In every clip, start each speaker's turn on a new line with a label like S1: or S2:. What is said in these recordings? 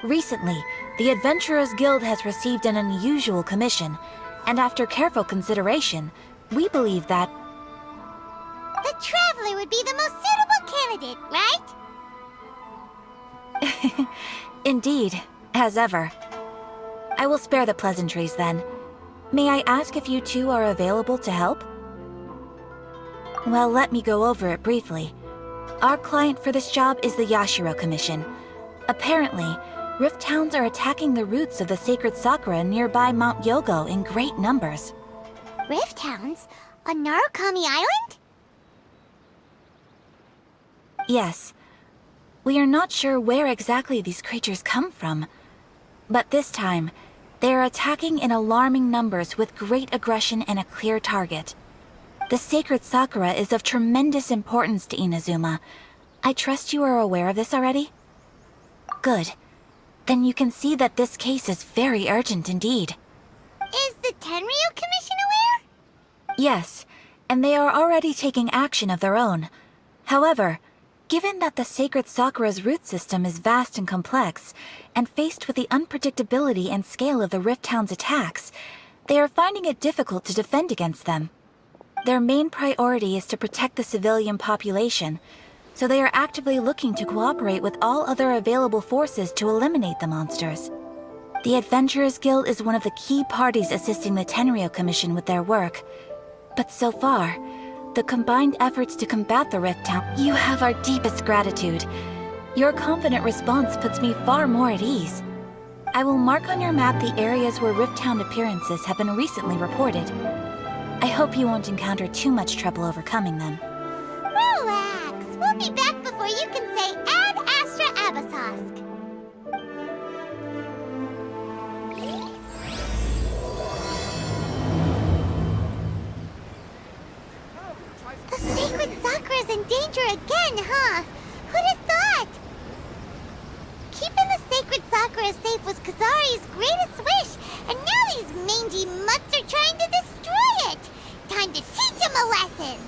S1: Recently, the Adventurers Guild has received an unusual commission, and after careful consideration, we believe that...
S2: The Traveler would be the most suitable candidate, right?
S1: Indeed, as ever. I will spare the pleasantries then. May I ask if you two are available to help? Well, let me go over it briefly. Our client for this job is the Yashiro Commission. Apparently, Rift Towns are attacking the roots of the sacred sakura nearby Mount Yougou in great numbers.
S2: Rift Hounds? On Narukami Island?
S1: Yes. We are not sure where exactly these creatures come from. But this time, they are attacking in alarming numbers with great aggression and a clear target. The sacred sakura is of tremendous importance to Inazuma. I trust you are aware of this already? Good. Then you can see that this case is very urgent indeed.
S2: Is the Tenryu Commission aware?
S1: Yes, and they are already taking action of their own. However, given that the sacred sakura's root system is vast and complex, and faced with the unpredictability and scale of the Rift Hound's attacks, they are finding it difficult to defend against them. Their main priority is to protect the civilian population, so they are actively looking to cooperate with all other available forces to eliminate the monsters. The Adventurers Guild is one of the key parties assisting the Tenryu Commission with their work. But so far, the combined efforts to combat the Rift Town... You have our deepest gratitude. Your confident response puts me far more at ease. I will mark on your map the areas where Rift Town appearances have been recently reported. I hope you won't encounter too much trouble overcoming them.
S2: Relax! We'll be back before you can say Ad Astra Abasosk. The sacred sakura's in danger again, huh? Who'd have thought? Keeping the sacred sakura safe was Kazari's greatest wish, and now these mangy mutts are trying to destroy it! Time to teach him a lesson!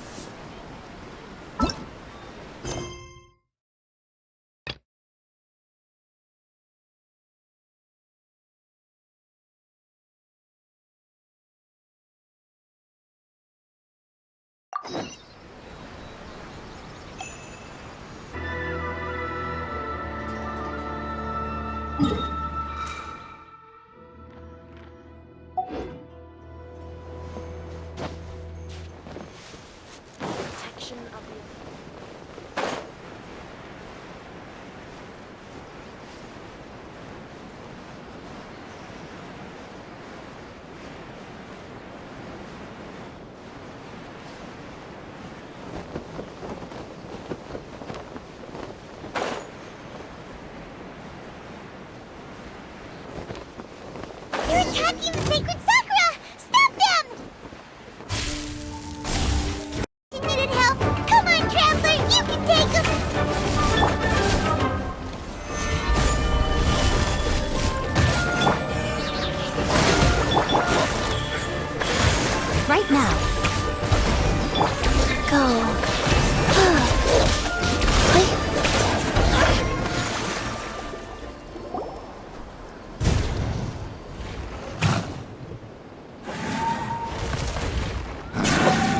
S2: They're attacking the sacred sakura! Stop them! You needed help. Come on, Traveler, you can take them!
S1: Right now. Go.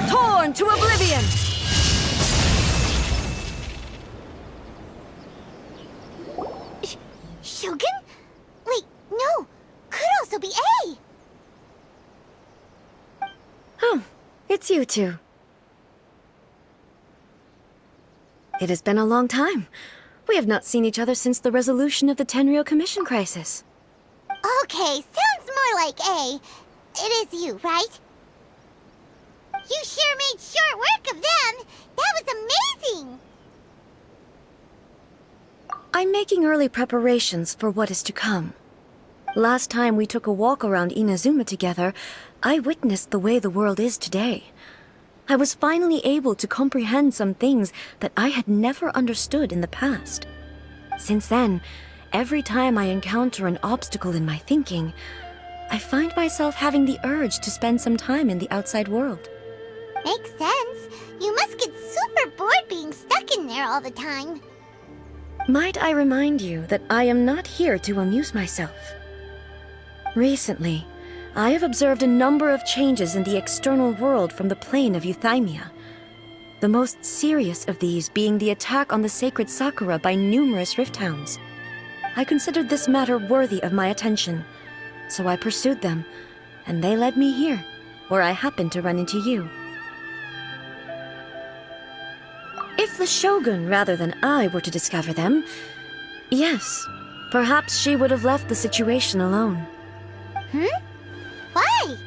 S3: Torn to oblivion!
S2: Shogun? Wait, no. Could also be A.
S3: Oh, it's you two. It has been a long time. We have not seen each other since the resolution of the Tenryu Commission crisis.
S2: Okay, sounds more like A. It is you, right? You sure made short work of them! That was amazing!
S3: I'm making early preparations for what is to come. Last time we took a walk around Inazuma together, I witnessed the way the world is today. I was finally able to comprehend some things that I had never understood in the past. Since then, every time I encounter an obstacle in my thinking, I find myself having the urge to spend some time in the outside world.
S2: Makes sense. You must get super bored being stuck in there all the time.
S3: Might I remind you that I am not here to amuse myself? Recently, I have observed a number of changes in the external world from the plane of Euthymia. The most serious of these being the attack on the sacred Sakura by numerous rifthounds. I considered this matter worthy of my attention, so I pursued them, and they led me here, where I happened to run into you. If the Shogun rather than I were to discover them, yes, perhaps she would have left the situation alone.
S2: Why?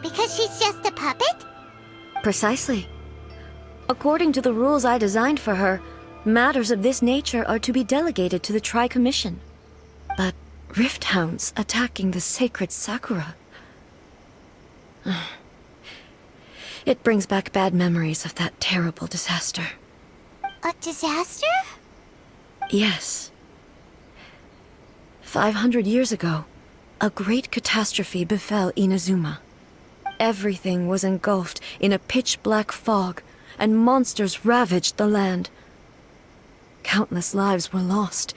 S2: Because she's just a puppet?
S3: Precisely. According to the rules I designed for her, matters of this nature are to be delegated to the Tri-Commission. But rifthounds attacking the sacred Sakura... It brings back bad memories of that terrible disaster.
S2: A disaster?
S3: Yes. 500 years ago, a great catastrophe befell Inazuma. Everything was engulfed in a pitch-black fog, and monsters ravaged the land. Countless lives were lost,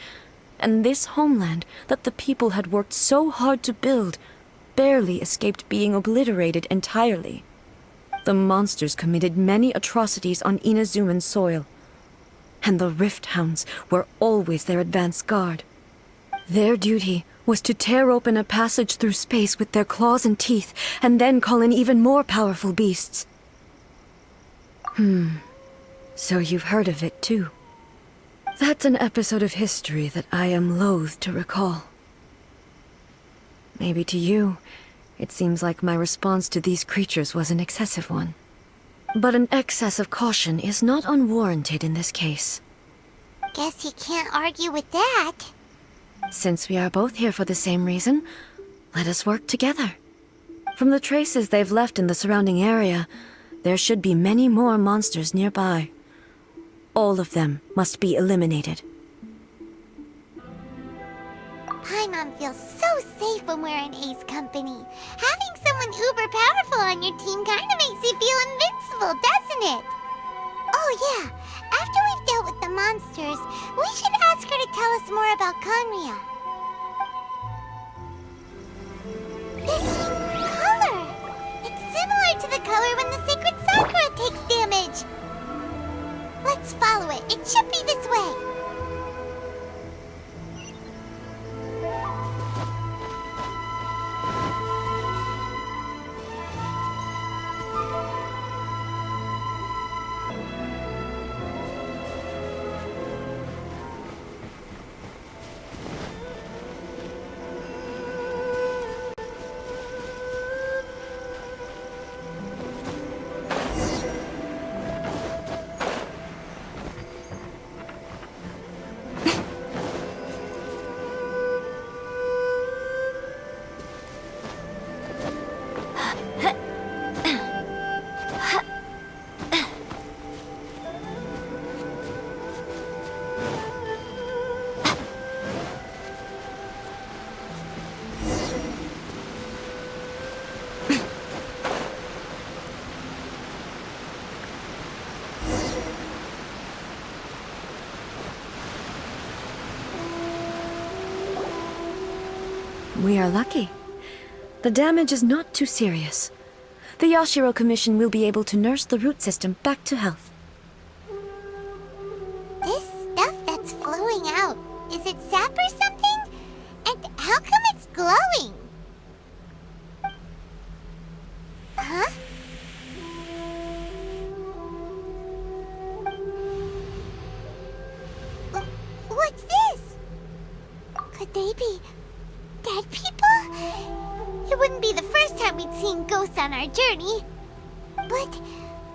S3: and this homeland that the people had worked so hard to build barely escaped being obliterated entirely. The monsters committed many atrocities on Inazuman soil, and the rifthounds were always their advance guard. Their duty was to tear open a passage through space with their claws and teeth, and then call in even more powerful beasts. So you've heard of it too. That's an episode of history that I am loath to recall. Maybe to you, it seems like my response to these creatures was an excessive one. But an excess of caution is not unwarranted in this case.
S2: Guess you can't argue with that.
S3: Since we are both here for the same reason, let us work together. From the traces they've left in the surrounding area, there should be many more monsters nearby. All of them must be eliminated.
S2: Paimon feels so safe when we're in Ace company. Having someone uber powerful on your team kinda makes you feel invincible, doesn't it? Oh yeah, after we've dealt with the monsters, we should ask her to tell us more about Conria. This color! It's similar to the color when the sacred Sakura takes damage. Let's follow it. It should be this way.
S3: We are lucky. The damage is not too serious. The Yashiro Commission will be able to nurse the root system back to health.
S2: This stuff that's flowing out, is it sap or something? And how come it's glowing? Huh? What's this? Could they be dead people? It wouldn't be the first time we'd seen ghosts on our journey. But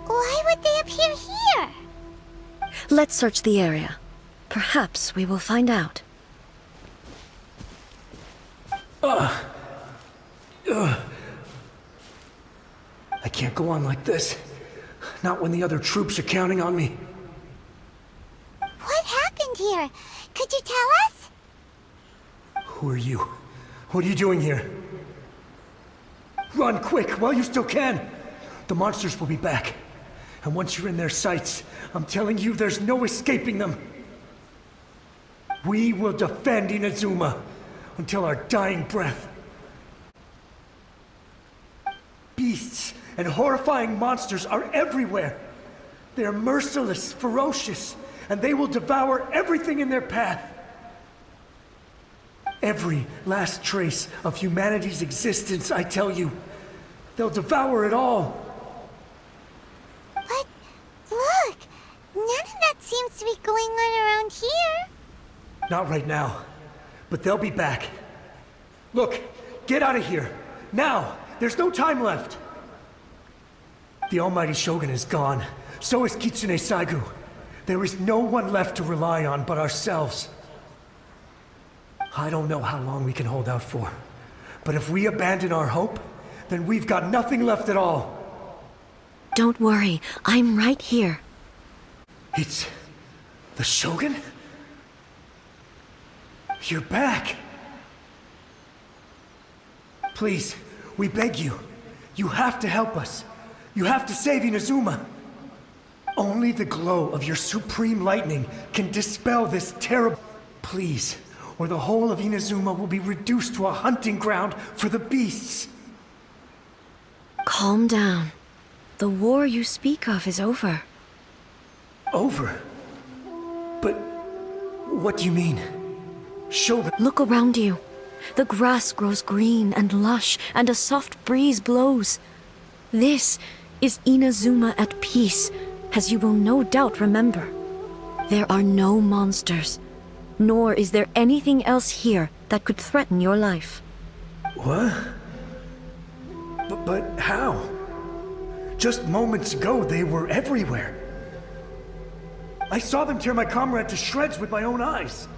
S2: why would they appear here?
S3: Let's search the area. Perhaps we will find out.
S4: I can't go on like this. Not when the other troops are counting on me.
S2: What happened here? Could you tell us?
S4: Who are you? What are you doing here? Run quick while you still can! The monsters will be back. And once you're in their sights, I'm telling you there's no escaping them. We will defend Inazuma until our dying breath. Beasts and horrifying monsters are everywhere. They are merciless, ferocious, and they will devour everything in their path. Every last trace of humanity's existence, I tell you. They'll devour it all.
S2: But look, none of that seems to be going on around here.
S4: Not right now, but they'll be back. Look, get out of here. Now! There's no time left! The almighty Shogun is gone. So is Kitsune Saigu. There is no one left to rely on but ourselves. I don't know how long we can hold out for. But if we abandon our hope, then we've got nothing left at all.
S3: Don't worry, I'm right here.
S4: It's... the Shogun? You're back! Please, we beg you. You have to help us. You have to save Inazuma. Only the glow of your supreme lightning can dispel this terrible... Please, or the whole of Inazuma will be reduced to a hunting ground for the beasts.
S3: Calm down. The war you speak of is over.
S4: Over? But... what do you mean? Shogun...
S3: Look around you. The grass grows green and lush, and a soft breeze blows. This is Inazuma at peace, as you will no doubt remember. There are no monsters, nor is there anything else here that could threaten your life.
S4: What? But how? Just moments ago, they were everywhere. I saw them tear my comrade to shreds with my own eyes.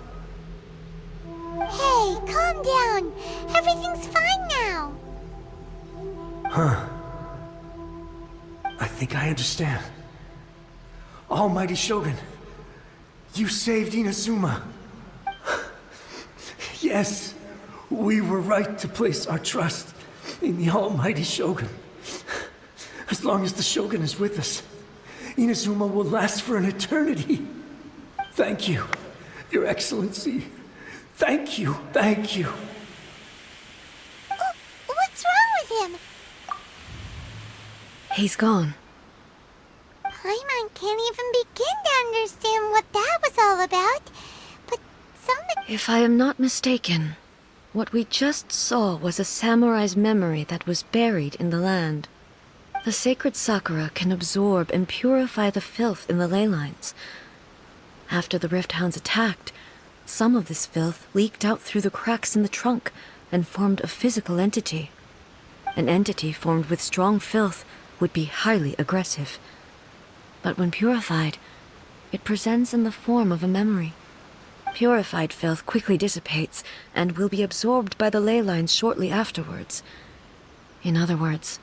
S2: Hey, calm down. Everything's fine now.
S4: Huh. I think I understand. Almighty Shogun, you saved Inazuma. Yes, we were right to place our trust in the Almighty Shogun. As long as the Shogun is with us, Inazuma will last for an eternity. Thank you, Your Excellency. Thank you, thank you.
S2: Oh, what's wrong with him?
S3: He's gone.
S2: Paimon can't even begin to understand what that was all about. But somebody...
S3: If I am not mistaken, what we just saw was a samurai's memory that was buried in the land. The sacred sakura can absorb and purify the filth in the ley lines. After the Rift Hounds attacked, some of this filth leaked out through the cracks in the trunk and formed a physical entity. An entity formed with strong filth would be highly aggressive. But when purified, it presents in the form of a memory. Purified filth quickly dissipates and will be absorbed by the ley lines shortly afterwards. In other words,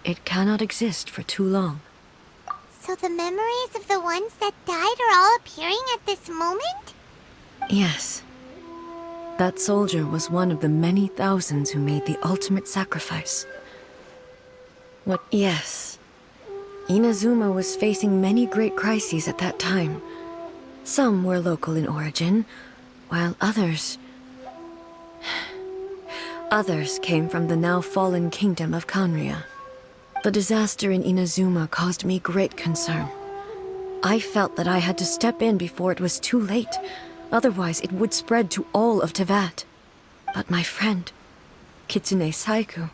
S3: it cannot exist for too long.
S2: So the memories of the ones that died are all appearing at this moment?
S3: Yes. That soldier was one of the many thousands who made the ultimate sacrifice. Yes. Inazuma was facing many great crises at that time. Some were local in origin, while others came from the now fallen kingdom of Kanria. The disaster in Inazuma caused me great concern. I felt that I had to step in before it was too late. Otherwise, it would spread to all of Teyvat. But my friend, Kitsune Saigu,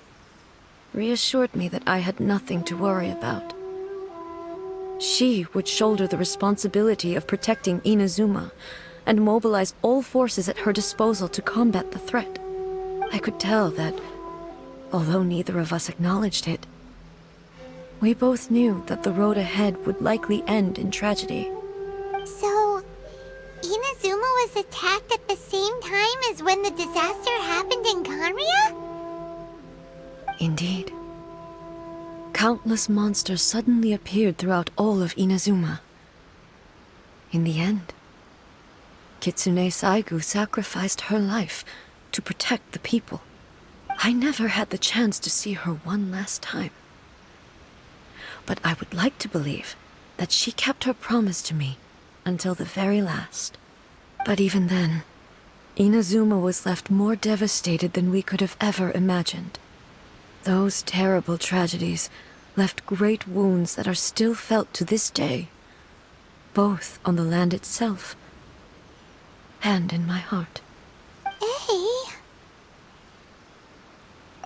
S3: reassured me that I had nothing to worry about. She would shoulder the responsibility of protecting Inazuma and mobilize all forces at her disposal to combat the threat. I could tell that, although neither of us acknowledged it, we both knew that the road ahead would likely end in tragedy.
S2: So, Inazuma was attacked at the same time as when the disaster happened in Kanria?
S3: Indeed. Countless monsters suddenly appeared throughout all of Inazuma. In the end, Kitsune Saigu sacrificed her life to protect the people. I never had the chance to see her one last time. But I would like to believe that she kept her promise to me until the very last. But even then, Inazuma was left more devastated than we could have ever imagined. Those terrible tragedies left great wounds that are still felt to this day, both on the land itself and in my heart.
S2: Hey.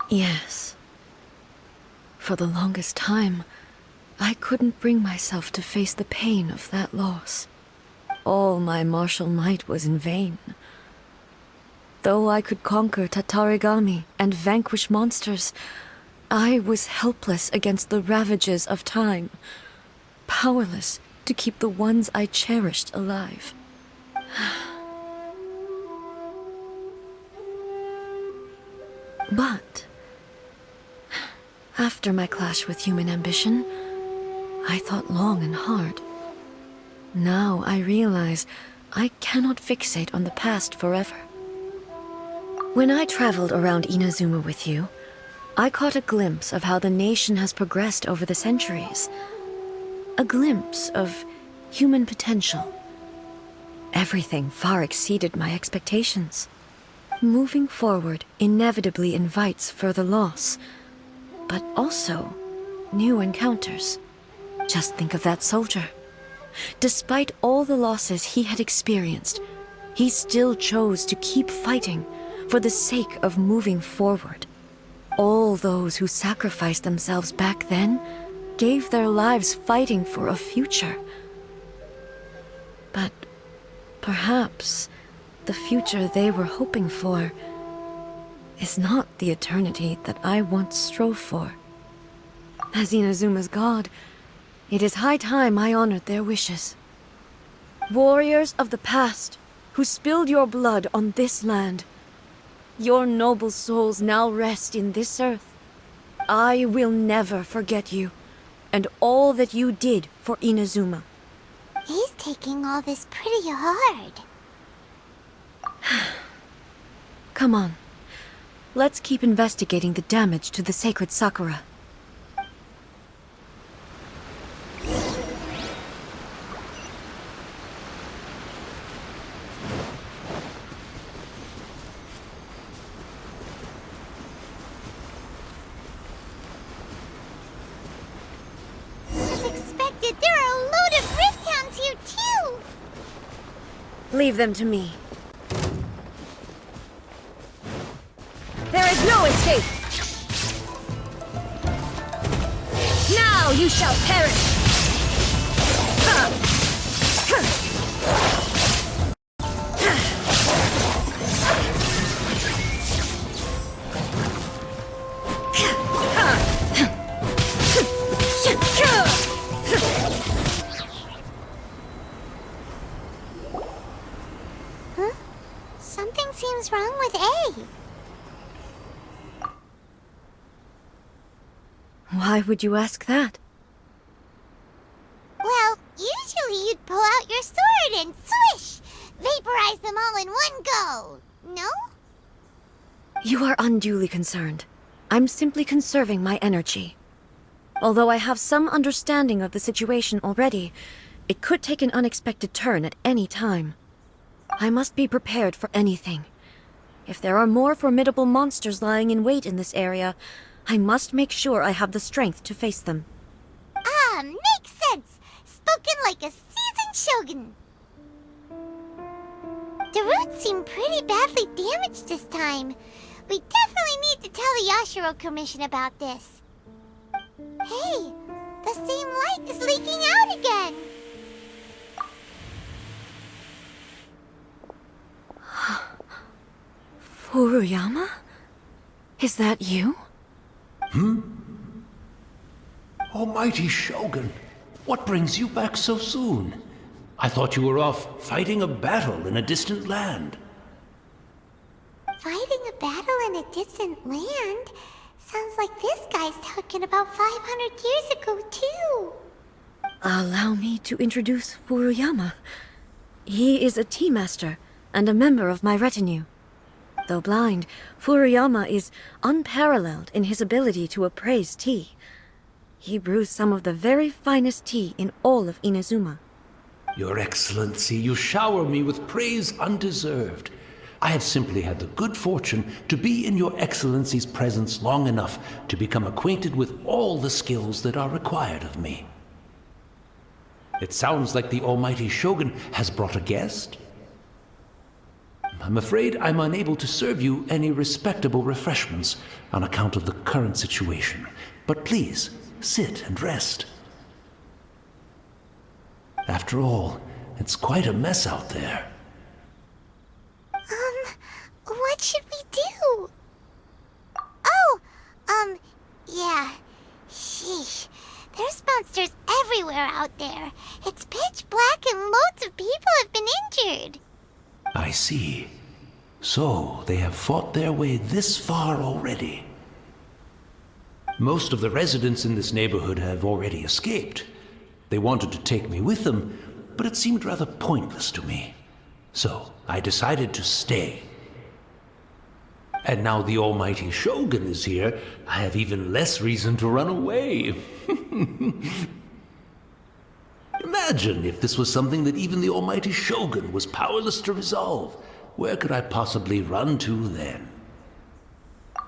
S3: Yes. For the longest time, I couldn't bring myself to face the pain of that loss. All my martial might was in vain. Though I could conquer Tatarigami and vanquish monsters, I was helpless against the ravages of time, powerless to keep the ones I cherished alive. But after my clash with human ambition, I thought long and hard. Now I realize I cannot fixate on the past forever. When I traveled around Inazuma with you, I caught a glimpse of how the nation has progressed over the centuries. A glimpse of human potential. Everything far exceeded my expectations. Moving forward inevitably invites further loss, but also new encounters. Just think of that soldier. Despite all the losses he had experienced, he still chose to keep fighting for the sake of moving forward. All those who sacrificed themselves back then gave their lives fighting for a future. But perhaps the future they were hoping for is not the eternity that I once strove for. As Inazuma's god, it is high time I honored their wishes. Warriors of the past, who spilled your blood on this land, your noble souls now rest in this earth. I will never forget you, and all that you did for Inazuma.
S2: He's taking all this pretty hard.
S3: Come on. Let's keep investigating the damage to the sacred Sakura.
S2: As expected, there are a load of Rift Hounds here too!
S3: Leave them to me. There is no escape! Now you shall perish!
S2: Huh? Something seems wrong with A.
S3: Why would you ask that?
S2: Well, usually you'd pull out your sword and swish! Vaporize them all in one go! No?
S3: You are unduly concerned. I'm simply conserving my energy. Although I have some understanding of the situation already, it could take an unexpected turn at any time. I must be prepared for anything. If there are more formidable monsters lying in wait in this area, I must make sure I have the strength to face them.
S2: Ah, makes sense! Spoken like a seasoned shogun! The roots seem pretty badly damaged this time. We definitely need to tell the Yashiro Commission about this. Hey, the same light is leaking out again!
S3: Furuyama? Is that you?
S5: Almighty Shogun, what brings you back so soon? I thought you were off fighting a battle in a distant land.
S2: Fighting a battle in a distant land? Sounds like this guy's talking about 500 years ago, too.
S3: Allow me to introduce Furuyama. He is a tea master and a member of my retinue. Though blind, Furuyama is unparalleled in his ability to appraise tea. He brews some of the very finest tea in all of Inazuma.
S5: Your Excellency, you shower me with praise undeserved. I have simply had the good fortune to be in Your Excellency's presence long enough to become acquainted with all the skills that are required of me. It sounds like the almighty Shogun has brought a guest. I'm afraid I'm unable to serve you any respectable refreshments on account of the current situation. But please, sit and rest. After all, it's quite a mess out there.
S2: What should we do? Oh, yeah. Sheesh. There's monsters everywhere out there. It's pitch black and loads of people have been injured.
S5: I see. So, they have fought their way this far already. Most of the residents in this neighborhood have already escaped. They wanted to take me with them, but it seemed rather pointless to me. So, I decided to stay. And now the almighty Shogun is here, I have even less reason to run away. Imagine if this was something that even the almighty Shogun was powerless to resolve. Where could I possibly run to then?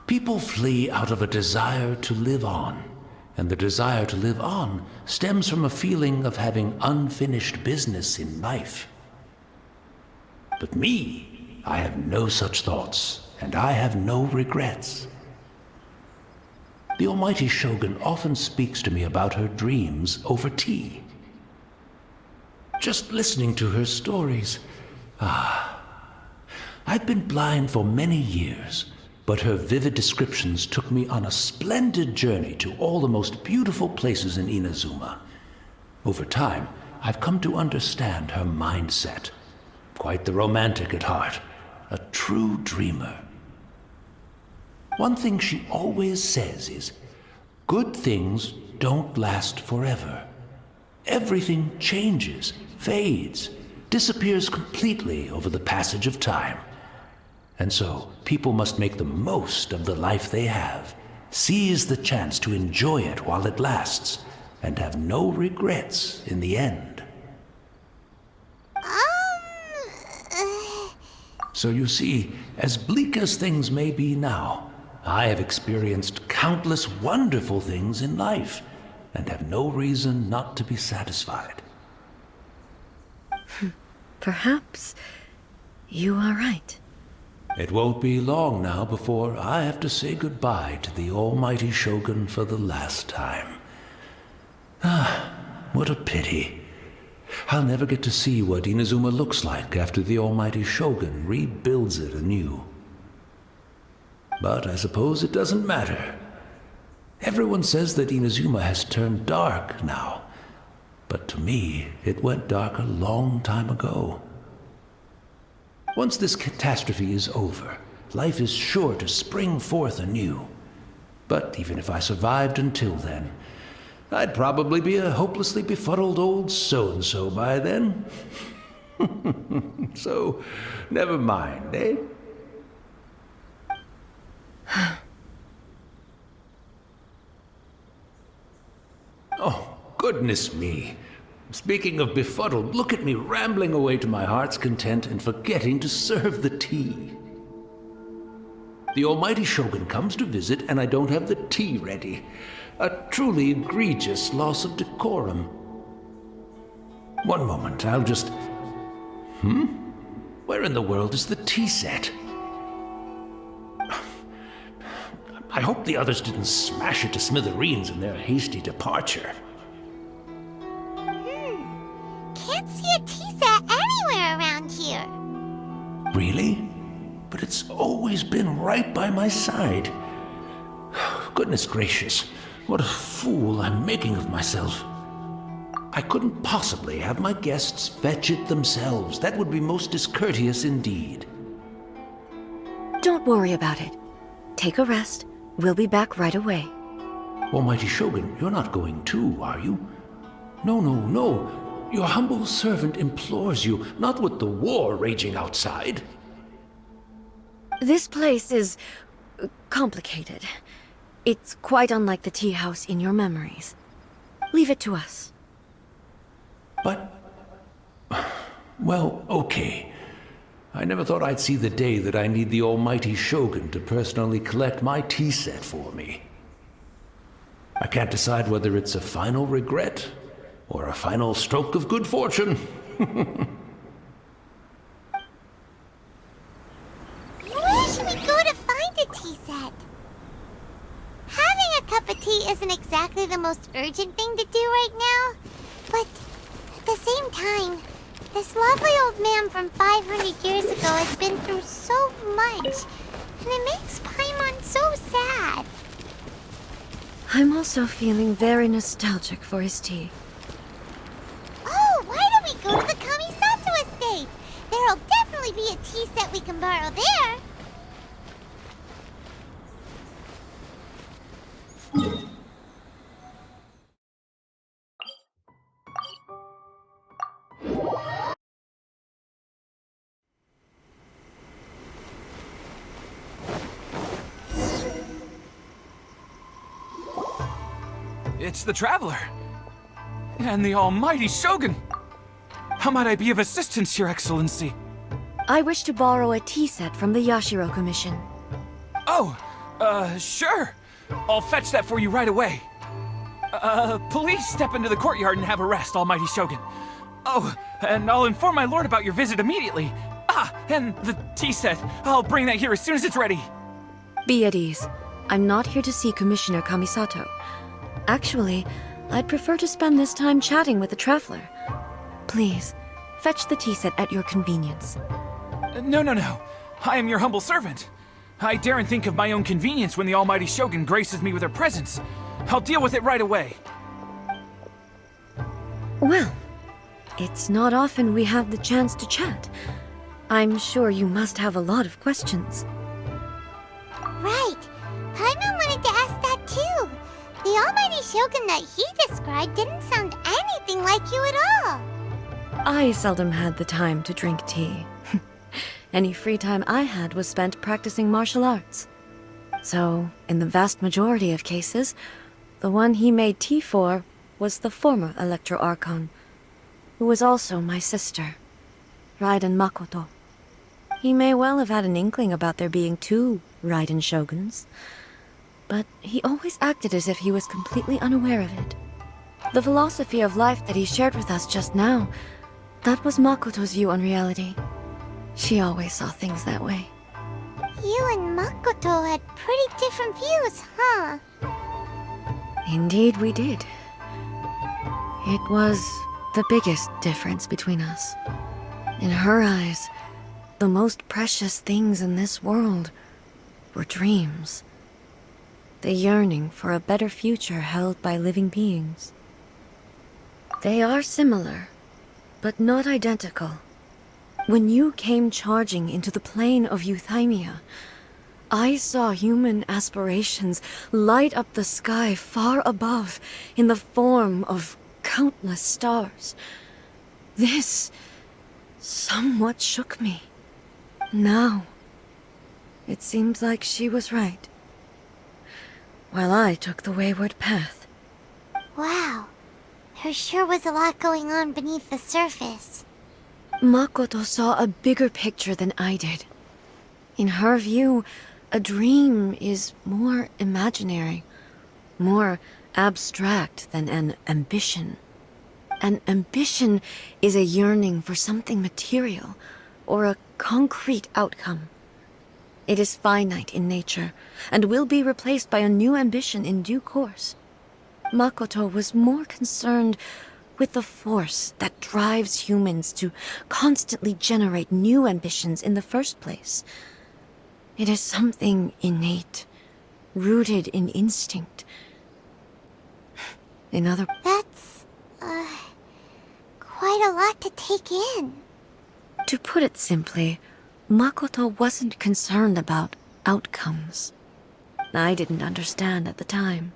S5: People flee out of a desire to live on, and the desire to live on stems from a feeling of having unfinished business in life. But me, I have no such thoughts, and I have no regrets. The almighty Shogun often speaks to me about her dreams over tea. Just listening to her stories, I've been blind for many years, but her vivid descriptions took me on a splendid journey to all the most beautiful places in Inazuma. Over time, I've come to understand her mindset. Quite the romantic at heart, a true dreamer. One thing she always says is, good things don't last forever. Everything changes, fades, disappears completely over the passage of time. And so, people must make the most of the life they have, seize the chance to enjoy it while it lasts, and have no regrets in the end. So you see, as bleak as things may be now, I have experienced countless wonderful things in life, and have no reason not to be satisfied.
S3: Perhaps you are right.
S5: It won't be long now before I have to say goodbye to the almighty Shogun for the last time. What a pity. I'll never get to see what Inazuma looks like after the almighty Shogun rebuilds it anew. But I suppose it doesn't matter. Everyone says that Inazuma has turned dark now, but to me, it went dark a long time ago. Once this catastrophe is over, life is sure to spring forth anew. But even if I survived until then, I'd probably be a hopelessly befuddled old so-and-so by then. So, never mind, eh? Oh, goodness me. Speaking of befuddled, look at me rambling away to my heart's content and forgetting to serve the tea. The almighty Shogun comes to visit and I don't have the tea ready. A truly egregious loss of decorum. One moment, I'll just... Where in the world is the tea set? I hope the others didn't smash it to smithereens in their hasty departure.
S2: Can't see a tea set anywhere around here.
S5: Really? But it's always been right by my side. Goodness gracious, what a fool I'm making of myself. I couldn't possibly have my guests fetch it themselves. That would be most discourteous indeed.
S3: Don't worry about it. Take a rest. We'll be back right away.
S5: Almighty Shogun, you're not going too, are you? No. Your humble servant implores you, not with the war raging outside.
S3: This place is complicated. It's quite unlike the tea house in your memories. Leave it to us.
S5: But Well, okay. I never thought I'd see the day that I need the almighty Shogun to personally collect my tea set for me. I can't decide whether it's a final regret or a final stroke of good fortune.
S2: Where should we go to find a tea set? Having a cup of tea isn't exactly the most urgent thing to do right now, but at the same time, this lovely old man from 500 years ago has been through so much, and it makes Paimon so sad.
S3: I'm also feeling very nostalgic for his tea.
S2: Oh, why don't we go to the Kamisato estate? There'll definitely be a tea set we can borrow there.
S6: It's the Traveler! And the almighty Shogun! How might I be of assistance, Your Excellency?
S3: I wish to borrow a tea set from the Yashiro Commission.
S6: Oh, sure. I'll fetch that for you right away. Please step into the courtyard and have a rest, almighty Shogun. Oh, and I'll inform my lord about your visit immediately. Ah, and the tea set. I'll bring that here as soon as it's ready.
S3: Be at ease. I'm not here to see Commissioner Kamisato. Actually, I'd prefer to spend this time chatting with the Traveler. Please, fetch the tea set at your convenience.
S6: No. I am your humble servant. I daren't think of my own convenience when the almighty Shogun graces me with her presence. I'll deal with it right away.
S3: Well, it's not often we have the chance to chat. I'm sure you must have a lot of questions.
S2: Right. Paimon wanted to ask that too. The almighty Shogun that he described didn't sound anything like you at all.
S3: I seldom had the time to drink tea. Any free time I had was spent practicing martial arts. So, in the vast majority of cases, the one he made tea for was the former Electro Archon, who was also my sister, Raiden Makoto. He may well have had an inkling about there being two Raiden Shoguns, but he always acted as if he was completely unaware of it. The philosophy of life that he shared with us just now, that was Makoto's view on reality. She always saw things that way.
S2: You and Makoto had pretty different views, huh?
S3: Indeed we did. It was the biggest difference between us. In her eyes, the most precious things in this world were dreams. The yearning for a better future held by living beings. They are similar, but not identical. When you came charging into the plane of Euthymia, I saw human aspirations light up the sky far above in the form of countless stars. This somewhat shook me. Now, it seems like she was right, while I took the wayward path.
S2: Wow. There sure was a lot going on beneath the surface.
S3: Makoto saw a bigger picture than I did. In her view, a dream is more imaginary, more abstract than an ambition. An ambition is a yearning for something material, or a concrete outcome. It is finite in nature, and will be replaced by a new ambition in due course. Makoto was more concerned with the force that drives humans to constantly generate new ambitions in the first place. It is something innate, rooted in instinct.
S2: That's, quite a lot to take in.
S3: To put it simply, Makoto wasn't concerned about outcomes. I didn't understand at the time.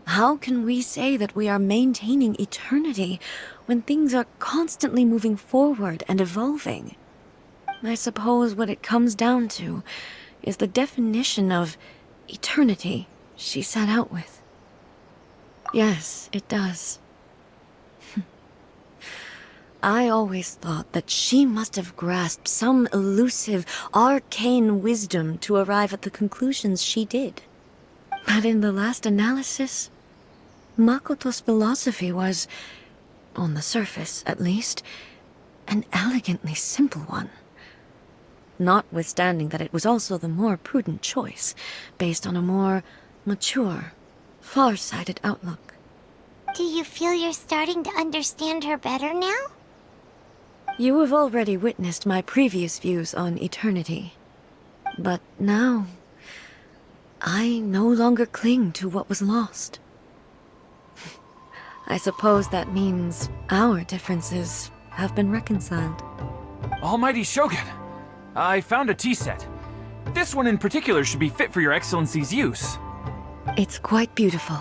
S3: How can we say that we are maintaining eternity when things are constantly moving forward and evolving? I suppose what it comes down to is the definition of eternity she set out with. I always thought that she must have grasped some elusive, arcane wisdom to arrive at the conclusions she did. But in the last analysis, Makoto's philosophy was, on the surface at least, an elegantly simple one. Notwithstanding that it was also the more prudent choice, based on a more mature, far-sighted outlook.
S2: Do you feel you're starting to understand her better now?
S3: You have already witnessed my previous views on eternity. But now, I no longer cling to what was lost. I suppose that means our differences have been reconciled.
S6: Almighty Shogun, I found a tea set. This one in particular should be fit for your Excellency's use.
S3: It's quite beautiful.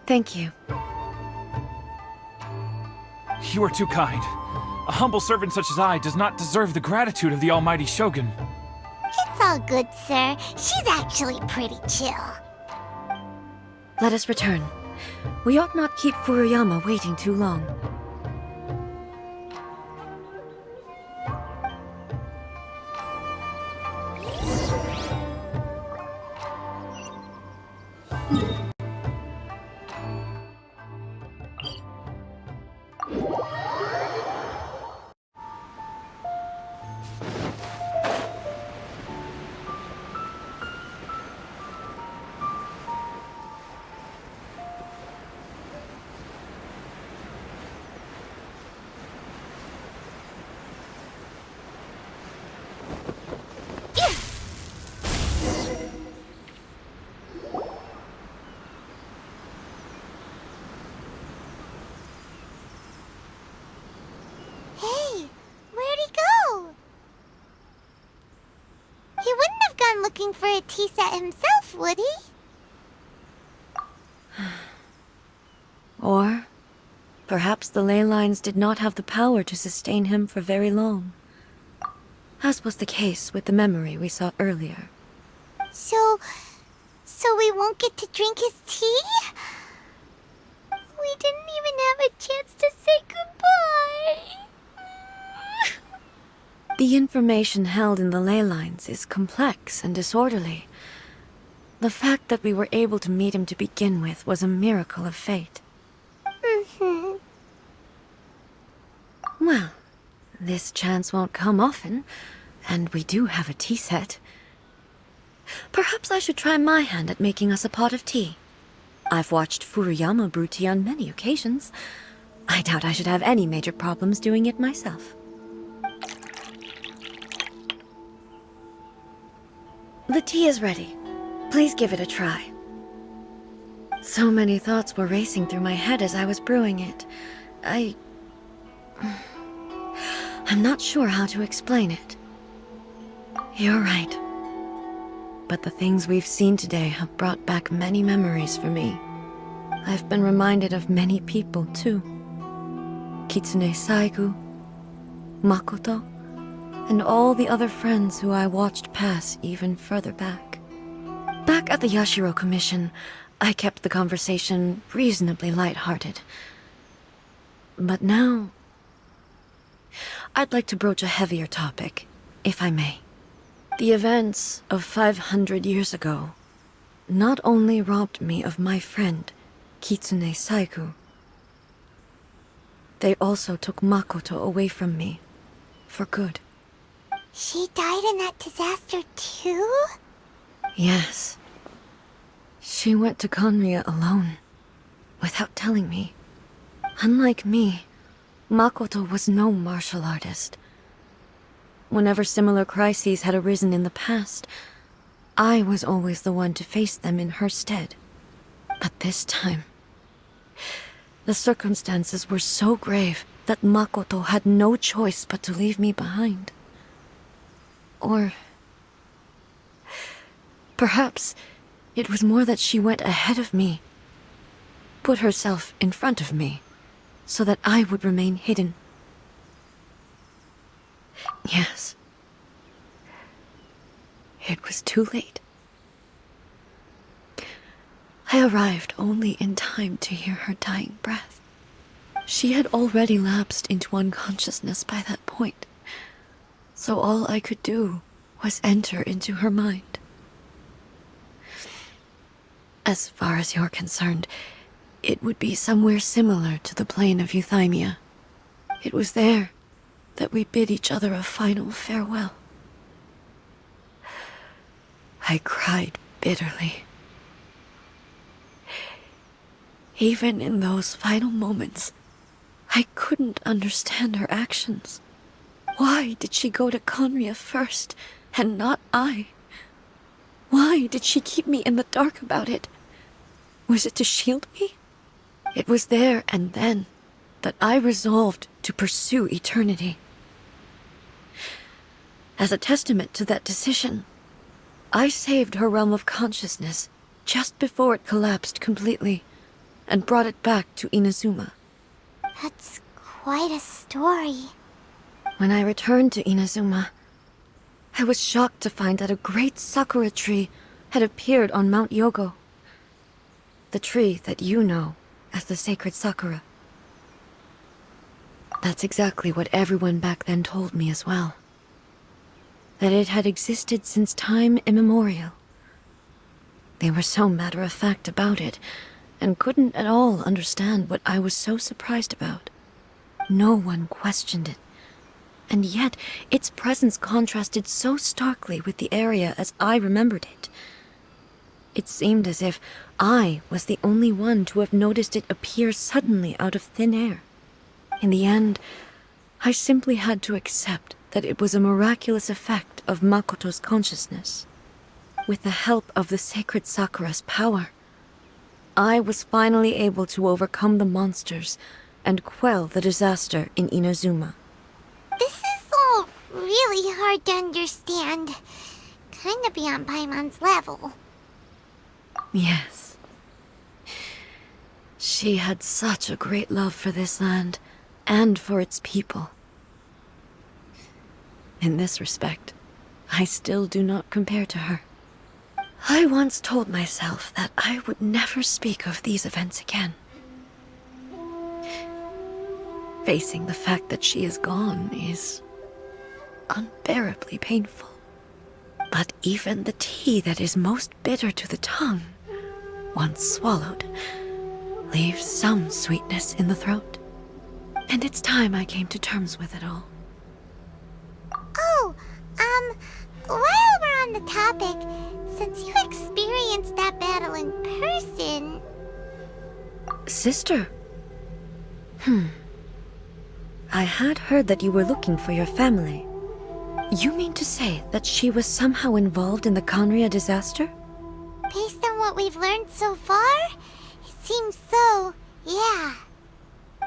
S3: Thank you.
S6: You are too kind. A humble servant such as I does not deserve the gratitude of the Almighty Shogun.
S2: It's all good, sir. She's actually pretty chill.
S3: Let us return. We ought not keep Furuyama waiting too long.
S2: Hey, where'd he go? He wouldn't have gone looking for a tea set himself, would he?
S3: Or perhaps the ley lines did not have the power to sustain him for very long, as was the case with the memory we saw earlier.
S2: So we won't get to drink his tea? We didn't even have a chance to say goodbye.
S3: The information held in the ley lines is complex and disorderly. The fact that we were able to meet him to begin with was a miracle of fate.
S2: Mm-hmm.
S3: Well, this chance won't come often, and we do have a tea set. Perhaps I should try my hand at making us a pot of tea. I've watched Furuyama brew tea on many occasions. I doubt I should have any major problems doing it myself. The tea is ready. Please give it a try. So many thoughts were racing through my head as I was brewing it. I'm not sure how to explain it. You're right. But the things we've seen today have brought back many memories for me. I've been reminded of many people, too. Kitsune Saigu, Makoto, and all the other friends who I watched pass even further back. Back at the Yashiro Commission, I kept the conversation reasonably light-hearted. But now, I'd like to broach a heavier topic, if I may. The events of 500 years ago not only robbed me of my friend, Kitsune Saigu, they also took Makoto away from me, for good.
S2: She died in that disaster too?
S3: Yes. She went to Conria alone, without telling me. Unlike me, Makoto was no martial artist. Whenever similar crises had arisen in the past, I was always the one to face them in her stead. But this time, the circumstances were so grave that Makoto had no choice but to leave me behind. Or perhaps it was more that she went ahead of me, put herself in front of me, so that I would remain hidden. Yes. It was too late. I arrived only in time to hear her dying breath. She had already lapsed into unconsciousness by that point, so all I could do was enter into her mind. As far as you're concerned, it would be somewhere similar to the plane of Euthymia. It was there that we bid each other a final farewell. I cried bitterly. Even in those final moments, I couldn't understand her actions. Why did she go to Conria first, and not I? Why did she keep me in the dark about it? Was it to shield me? It was there and then that I resolved to pursue eternity. As a testament to that decision, I saved her realm of consciousness just before it collapsed completely, and brought it back to Inazuma.
S2: That's quite a story.
S3: When I returned to Inazuma, I was shocked to find that a great sakura tree had appeared on Mount Yougou. The tree that you know as the sacred sakura. That's exactly what everyone back then told me as well. That it had existed since time immemorial. They were so matter-of-fact about it, and couldn't at all understand what I was so surprised about. No one questioned it, and yet its presence contrasted so starkly with the area as I remembered it. It seemed as if I was the only one to have noticed it appear suddenly out of thin air. In the end, I simply had to accept that it was a miraculous effect of Makoto's consciousness. With the help of the sacred Sakura's power, I was finally able to overcome the monsters and quell the disaster in Inazuma.
S2: This is all really hard to understand. Kinda beyond Paimon's level.
S3: Yes. She had such a great love for this land, and for its people. In this respect, I still do not compare to her. I once told myself that I would never speak of these events again. Facing the fact that she is gone is unbearably painful. But even the tea that is most bitter to the tongue, once swallowed, leaves some sweetness in the throat. And it's time I came to terms with it all.
S2: Oh, while we're on the topic, since you experienced that battle in person...
S3: Sister? I had heard that you were looking for your family. You mean to say that she was somehow involved in the Conria disaster?
S2: Based on what we've learned so far, it seems so, yeah.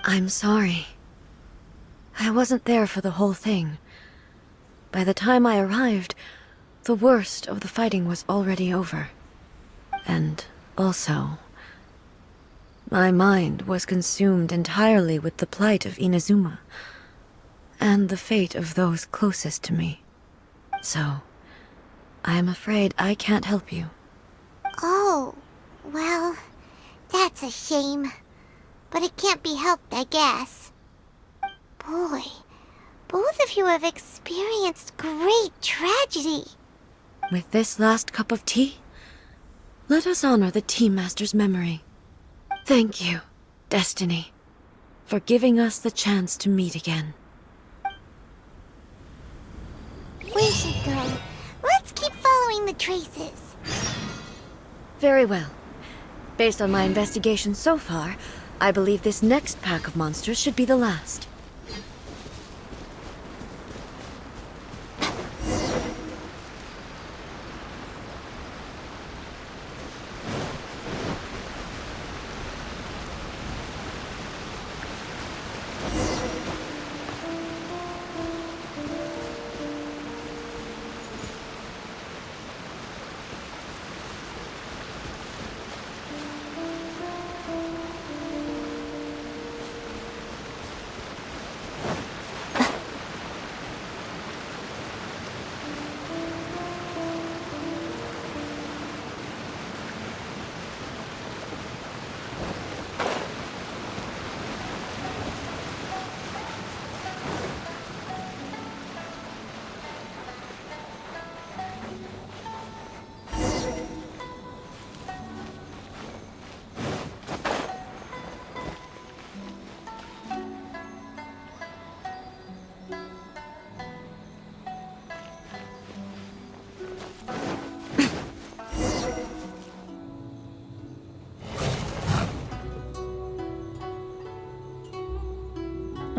S3: I'm sorry. I wasn't there for the whole thing. By the time I arrived, the worst of the fighting was already over. And also, my mind was consumed entirely with the plight of Inazuma, and the fate of those closest to me. So, I am afraid I can't help you.
S2: Oh, well, that's a shame. But it can't be helped, I guess. Boy, both of you have experienced great tragedy.
S3: With this last cup of tea, let us honor the Tea Master's memory. Thank you, Destiny, for giving us the chance to meet again.
S2: We should go. Let's keep following the traces.
S3: Very well. Based on my investigation so far, I believe this next pack of monsters should be the last.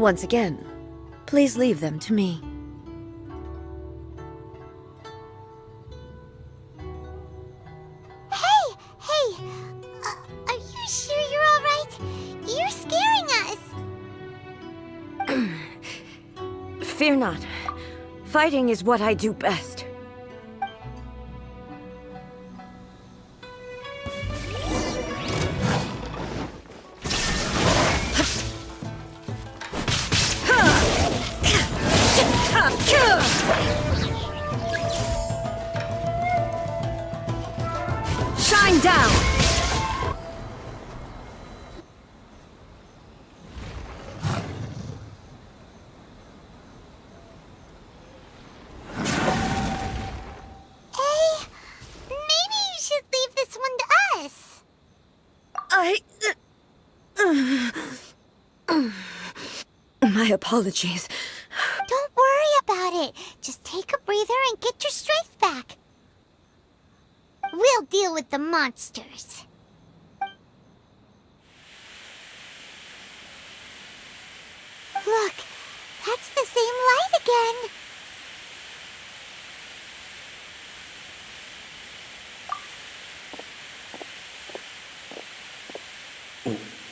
S3: Once again, please leave them to me.
S2: Hey! Are you sure you're alright? You're scaring us!
S3: Fear not. Fighting is what I do best. Shine down!
S2: Maybe you should leave this one to us.
S3: My apologies.
S2: Don't worry about it. Just take a breather and get your strength back. We'll deal with the monsters. Look, that's the same light again.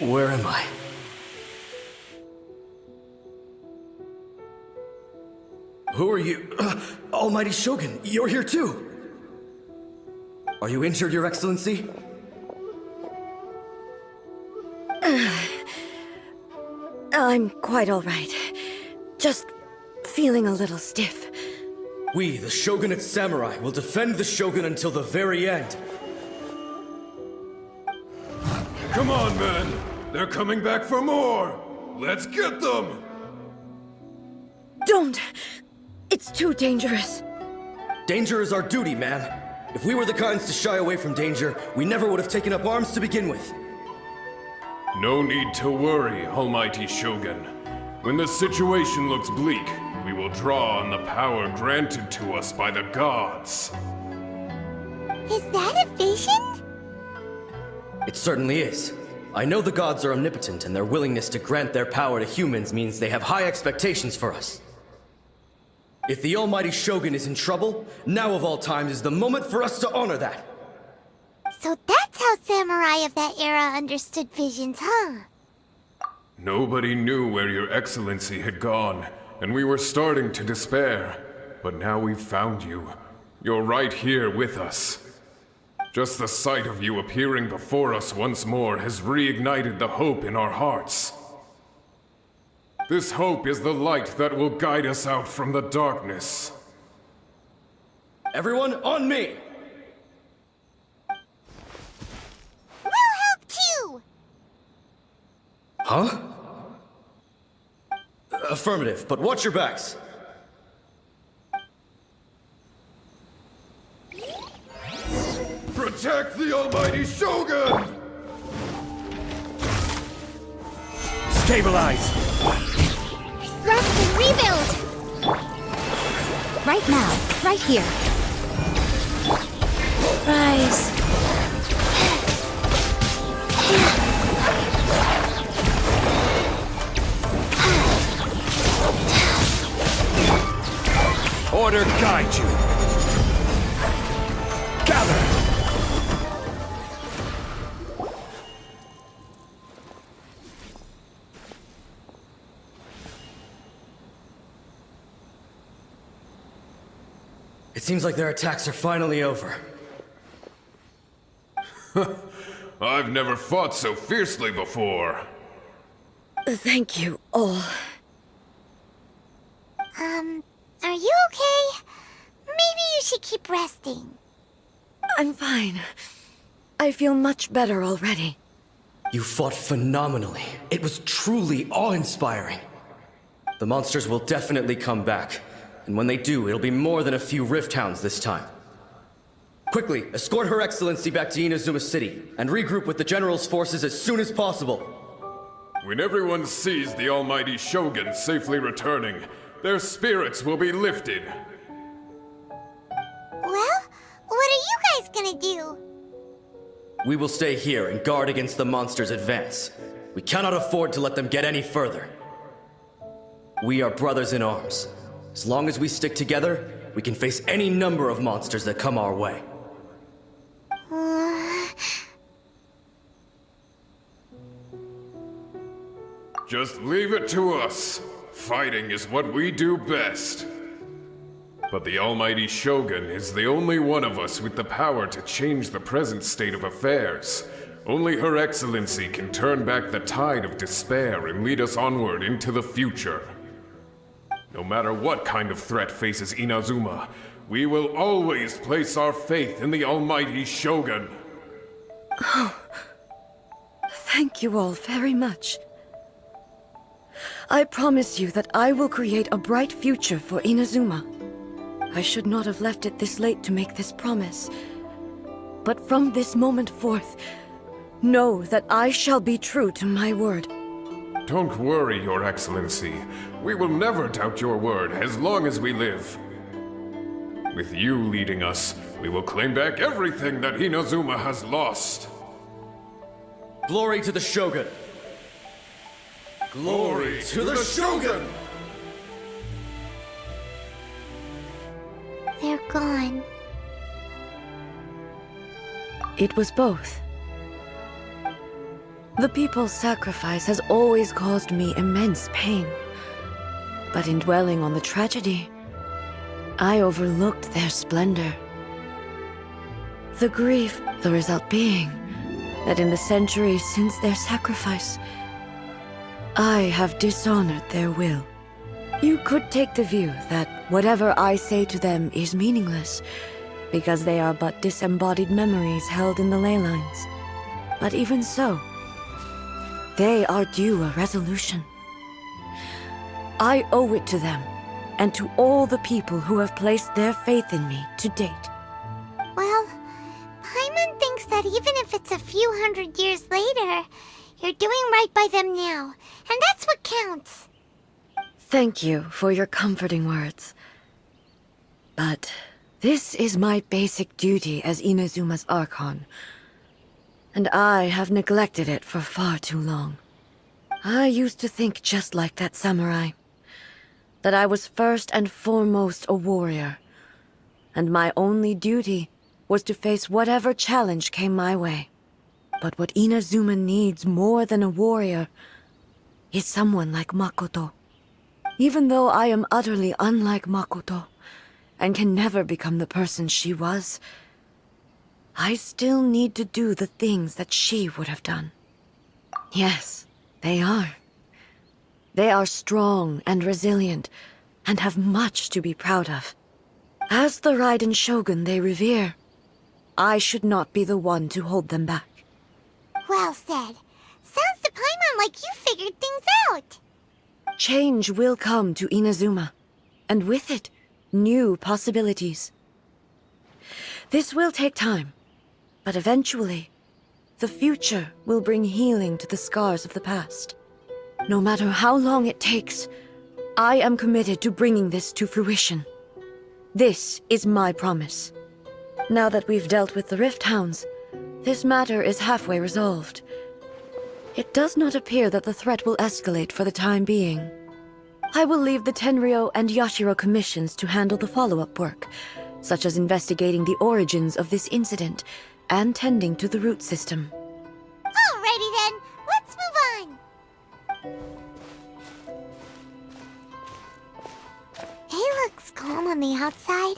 S7: Where am I? Who are you? Almighty Shogun, you're here too! Are you injured, Your Excellency?
S3: I'm quite all right. Just feeling a little stiff.
S7: We, the Shogunate Samurai, will defend the Shogun until the very end.
S8: Come on, men! They're coming back for more! Let's get them!
S3: Don't! It's too dangerous.
S7: Danger is our duty, ma'am. If we were the kinds to shy away from danger, we never would have taken up arms to begin with.
S8: No need to worry, Almighty Shogun. When the situation looks bleak, we will draw on the power granted to us by the gods.
S2: Is that a vision?
S7: It certainly is. I know the gods are omnipotent, and their willingness to grant their power to humans means they have high expectations for us. If the Almighty Shogun is in trouble, now of all times is the moment for us to honor that.
S2: So that's how samurai of that era understood visions, huh?
S8: Nobody knew where your excellency had gone, and we were starting to despair. But now we've found you. You're right here with us. Just the sight of you appearing before us once more has reignited the hope in our hearts. This hope is the light that will guide us out from the darkness.
S7: Everyone, on me!
S2: We'll help too!
S7: Huh? Affirmative, but watch your backs.
S8: Protect the Almighty Shogun!
S4: Stabilize!
S2: Rest and rebuild!
S1: Right now, right here. Rise.
S4: Order guide you! Gather!
S7: It seems like their attacks are finally over.
S8: I've never fought so fiercely before.
S3: Thank you all.
S2: Are you okay? Maybe you should keep resting.
S3: I'm fine. I feel much better already.
S7: You fought phenomenally. It was truly awe-inspiring. The monsters will definitely come back. And when they do, it'll be more than a few Rift Hounds this time. Quickly, escort Her Excellency back to Inazuma City, and regroup with the General's forces as soon as possible.
S8: When everyone sees the Almighty Shogun safely returning, their spirits will be lifted.
S2: Well, what are you guys gonna do?
S7: We will stay here and guard against the monsters' advance. We cannot afford to let them get any further. We are brothers in arms. As long as we stick together, we can face any number of monsters that come our way.
S8: Just leave it to us. Fighting is what we do best. But the almighty Shogun is the only one of us with the power to change the present state of affairs. Only Her Excellency can turn back the tide of despair and lead us onward into the future. No matter what kind of threat faces Inazuma, we will always place our faith in the almighty Shogun.
S3: Thank you all very much. I promise you that I will create a bright future for Inazuma. I should not have left it this late to make this promise. But from this moment forth, know that I shall be true to my word.
S8: Don't worry, Your Excellency. We will never doubt your word as long as we live. With you leading us, we will claim back everything that Inazuma has lost.
S7: Glory to the Shogun! Glory to the Shogun!
S2: They're gone.
S3: It was both. The people's sacrifice has always caused me immense pain. But in dwelling on the tragedy, I overlooked their splendor. The grief, the result being that in the centuries since their sacrifice, I have dishonored their will. You could take the view that whatever I say to them is meaningless, because they are but disembodied memories held in the ley lines. But even so, they are due a resolution. I owe it to them, and to all the people who have placed their faith in me to date.
S2: Well, Paimon thinks that even if it's a few hundred years later, you're doing right by them now, and that's what counts.
S3: Thank you for your comforting words. But this is my basic duty as Inazuma's Archon, and I have neglected it for far too long. I used to think just like that samurai, that I was first and foremost a warrior, and my only duty was to face whatever challenge came my way. But what Inazuma needs more than a warrior is someone like Makoto. Even though I am utterly unlike Makoto, and can never become the person she was, I still need to do the things that she would have done. Yes, they are. They are strong and resilient, and have much to be proud of. As the Raiden Shogun they revere, I should not be the one to hold them back.
S2: Well said. Sounds to Paimon like you figured things out.
S3: Change will come to Inazuma, and with it, new possibilities. This will take time, but eventually, the future will bring healing to the scars of the past. No matter how long it takes, I am committed to bringing this to fruition. This is my promise. Now that we've dealt with the Rift Hounds, this matter is halfway resolved. It does not appear that the threat will escalate for the time being. I will leave the Tenryo and Yashiro commissions to handle the follow-up work, such as investigating the origins of this incident and tending to the root system.
S2: Alrighty then, let's move on. It looks calm on the outside,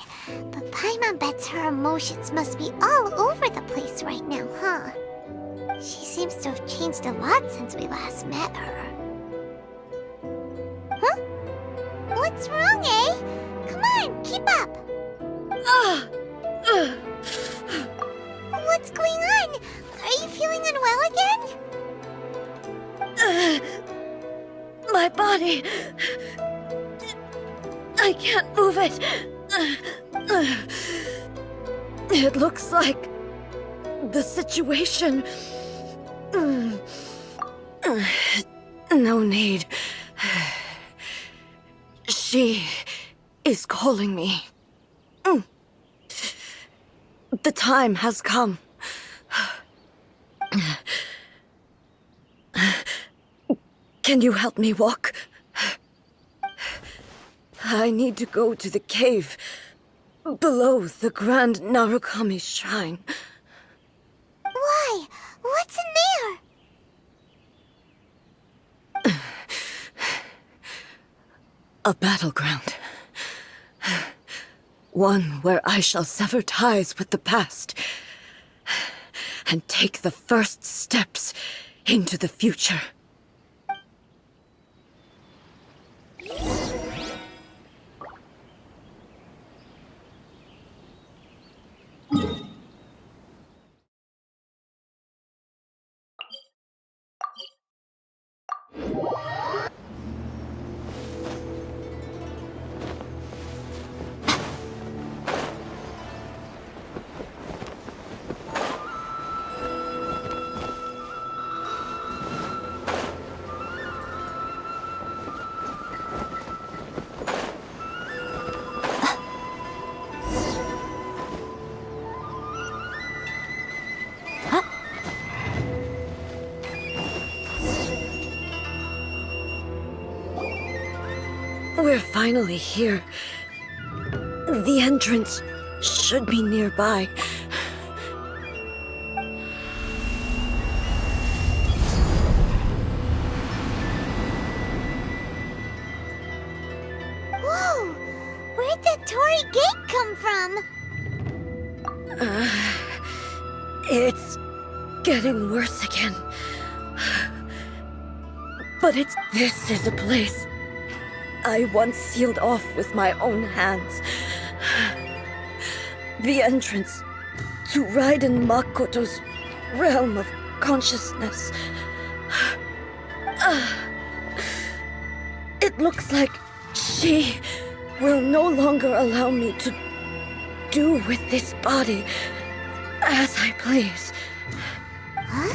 S2: but Paimon bets her emotions must be all over the place right now, huh? She seems to have changed a lot since we last met her. Huh? What's wrong, eh? Come on, keep up! What's going on? Are you feeling unwell again?
S3: My body... I can't move it. It looks like the situation... No need. She is calling me. The time has come. Can you help me walk? I need to go to the cave below the Grand Narukami Shrine.
S2: Why? What's in there?
S3: A battleground. One where I shall sever ties with the past and take the first steps into the future. We're finally here. The entrance should be nearby.
S2: Whoa! Where'd that Torii gate come from?
S3: It's getting worse again. But this is a place I once sealed off with my own hands. The entrance to Raiden Makoto's realm of consciousness. It looks like she will no longer allow me to do with this body as I please.
S2: Huh?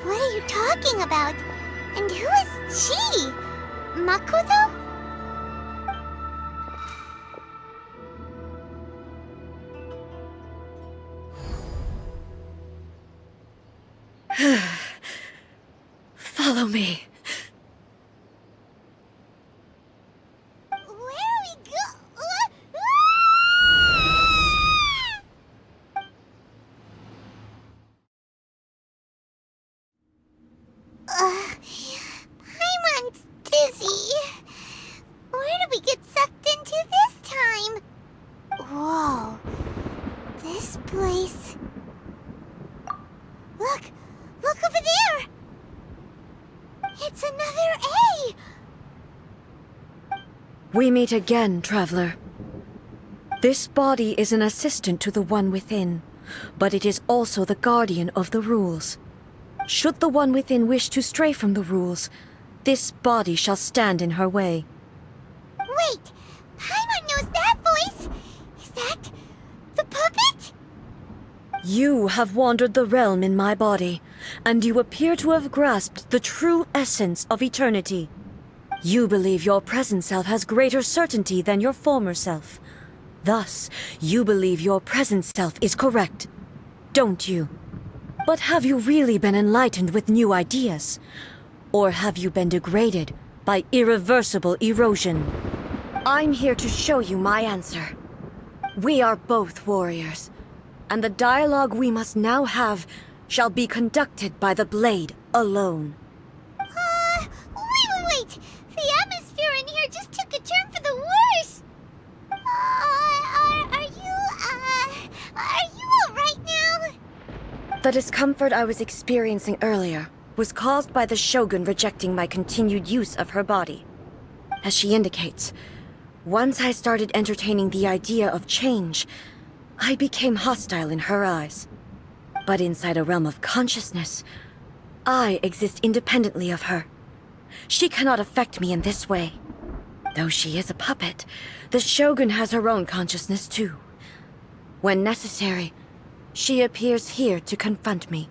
S2: What are you talking about? And who is she? Makoto?
S3: Follow me.
S2: Where are we go? Paimon's dizzy. Where did we get sucked into this time? Whoa. This place... Look over there! It's another A!
S3: We meet again, traveler. This body is an assistant to the one within, but it is also the guardian of the rules. Should the one within wish to stray from the rules, this body shall stand in her way.
S2: Wait! Paimon knows that voice! Is that... the puppet?
S3: You have wandered the realm in my body, and you appear to have grasped the true essence of eternity. You believe your present self has greater certainty than your former self. Thus, you believe your present self is correct, don't you? But have you really been enlightened with new ideas? Or have you been degraded by irreversible erosion? I'm here to show you my answer. We are both warriors, and the dialogue we must now have shall be conducted by the blade alone.
S2: Wait! The atmosphere in here just took a turn for the worse! Are you alright now?
S3: The discomfort I was experiencing earlier was caused by the Shogun rejecting my continued use of her body. As she indicates, once I started entertaining the idea of change, I became hostile in her eyes. But inside a realm of consciousness, I exist independently of her. She cannot affect me in this way. Though she is a puppet, the Shogun has her own consciousness too. When necessary, she appears here to confront me.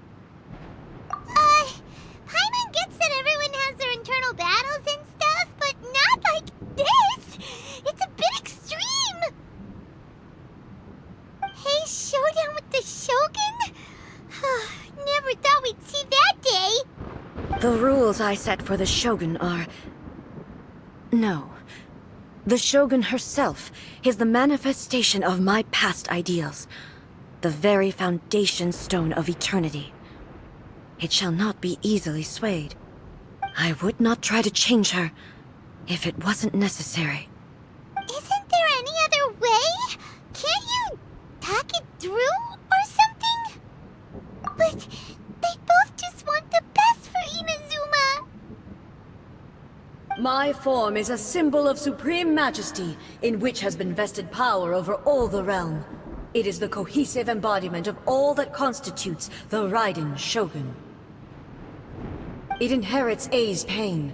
S2: Paimon gets that everyone has their internal battles and stuff, but not like this! It's a bit extreme! Hey, showdown with the Shogun? Never thought we'd see that day!
S3: The rules I set for the Shogun are... No. The Shogun herself is the manifestation of my past ideals, the very foundation stone of eternity. It shall not be easily swayed. I would not try to change her if it wasn't necessary.
S2: Isn't there any other way? Can't you talk it through or something? But they both just want the best for Inazuma.
S3: My form is a symbol of supreme majesty, in which has been vested power over all the realm. It is the cohesive embodiment of all that constitutes the Raiden Shogun. It inherits Ei's pain,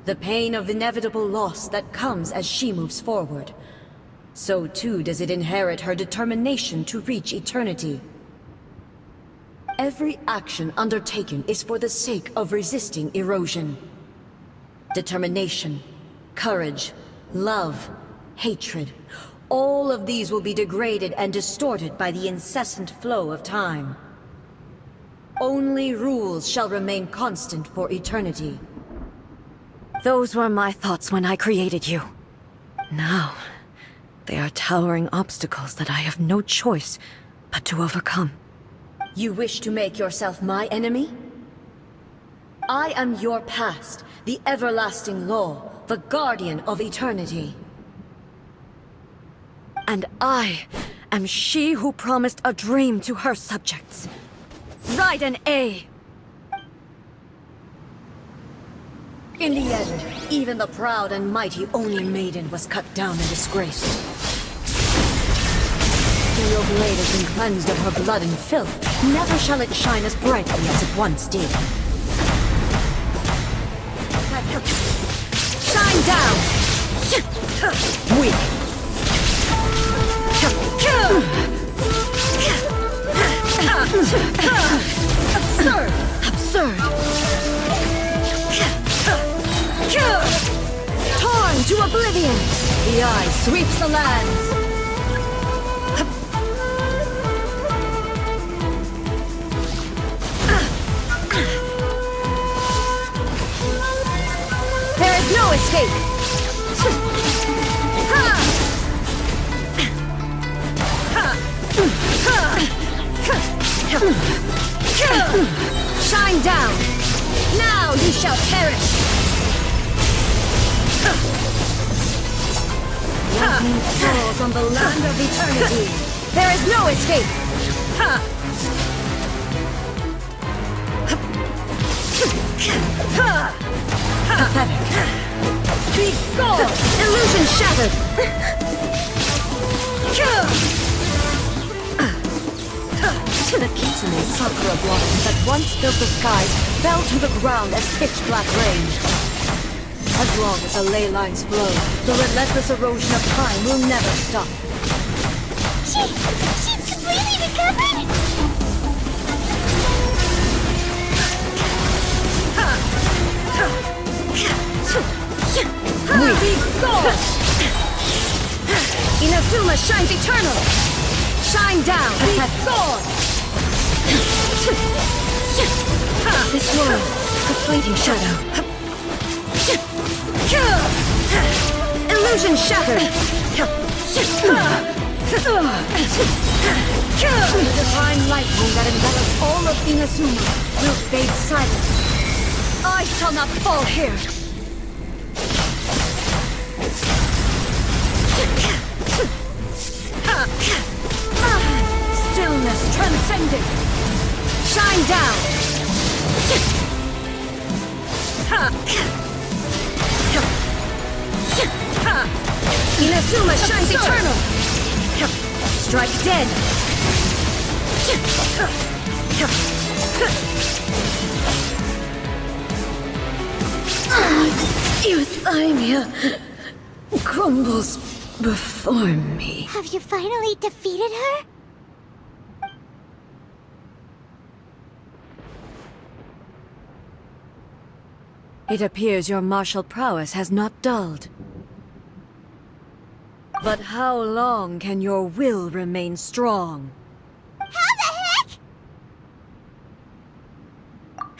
S3: the pain of inevitable loss that comes as she moves forward. So too does it inherit her determination to reach eternity. Every action undertaken is for the sake of resisting erosion. Determination, courage, love, hatred, all of these will be degraded and distorted by the incessant flow of time. Only rules shall remain constant for eternity. Those were my thoughts when I created you. Now, they are towering obstacles that I have no choice but to overcome. You wish to make yourself my enemy? I am your past, the everlasting law, the guardian of eternity. And I am she who promised a dream to her subjects. Raiden A. In the end, even the proud and mighty Oni maiden was cut down and disgraced. Though your blade has been cleansed of her blood and filth, never shall it shine as brightly as it once did. Shine down! Weak! Absurd! Absurd! Torn to oblivion! The eye sweeps the lands! There is no escape! Shine down! Now you shall perish! Lightning falls on the land of eternity! There is no escape! Pathetic! Be gone! Illusion shattered! The Kitsune sakura blossoms that once filled the skies fell to the ground as pitch-black rain. As long as the ley lines flow, the relentless erosion of time will never stop.
S2: She's completely recovered?
S3: Be gone! Inazuma shines eternal! Shine down! Be gone! This world, a fleeting shadow. Illusion shattered! The divine lightning that envelops all of Inazuma will fade silent. I shall not fall here! Stillness transcendent! Shine down! Inazuma shines eternal! Strike dead! Euthymia crumbles before me.
S2: Have you finally defeated her?
S3: It appears your martial prowess has not dulled. But how long can your will remain strong?
S2: How the heck?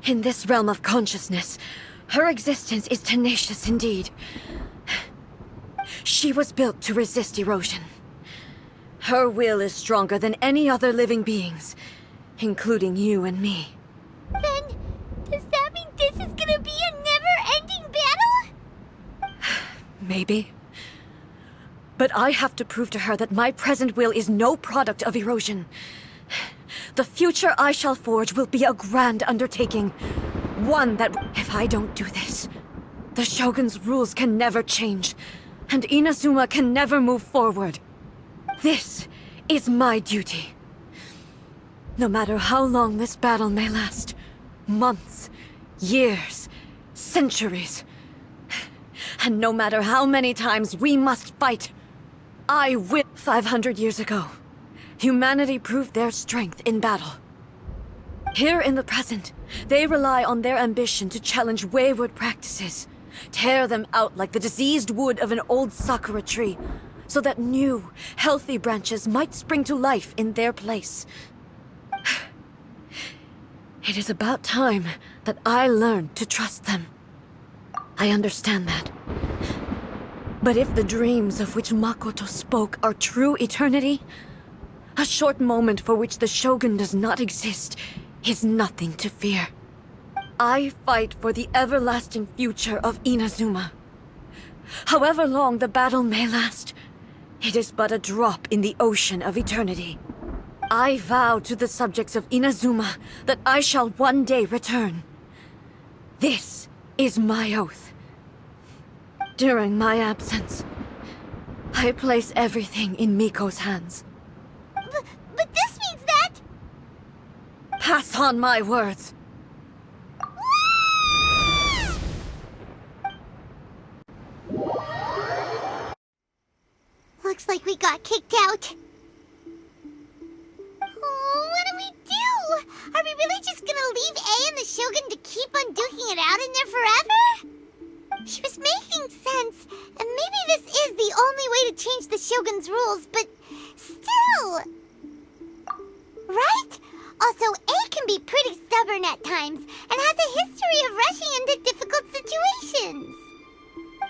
S3: In this realm of consciousness, her existence is tenacious indeed. She was built to resist erosion. Her will is stronger than any other living beings, including you and me.
S2: Then, does that mean this is gonna be a never-ending battle?
S3: Maybe. But I have to prove to her that my present will is no product of erosion. The future I shall forge will be a grand undertaking. One that, if I don't do this, the Shogun's rules can never change, and Inazuma can never move forward. This is my duty. No matter how long this battle may last, months, years, centuries, and no matter how many times we must fight, I will. 500 years ago, humanity proved their strength in battle. Here in the present, they rely on their ambition to challenge wayward practices, tear them out like the diseased wood of an old sakura tree, so that new, healthy branches might spring to life in their place. It is about time that I learned to trust them. I understand that. But if the dreams of which Makoto spoke are true eternity, a short moment for which the Shogun does not exist is nothing to fear. I fight for the everlasting future of Inazuma. However long the battle may last, it is but a drop in the ocean of eternity. I vow to the subjects of Inazuma that I shall one day return. This is my oath. During my absence, I place everything in Miko's hands.
S2: But this means that...
S3: Pass on my words.
S2: Looks like we got kicked out. Oh, what do we do? Are we really just gonna leave A and the Shogun to keep on duking it out in there forever? She was making sense, and maybe this is the only way to change the Shogun's rules, but still... Right? Also, A can be pretty stubborn at times, and has a history of rushing into difficult situations.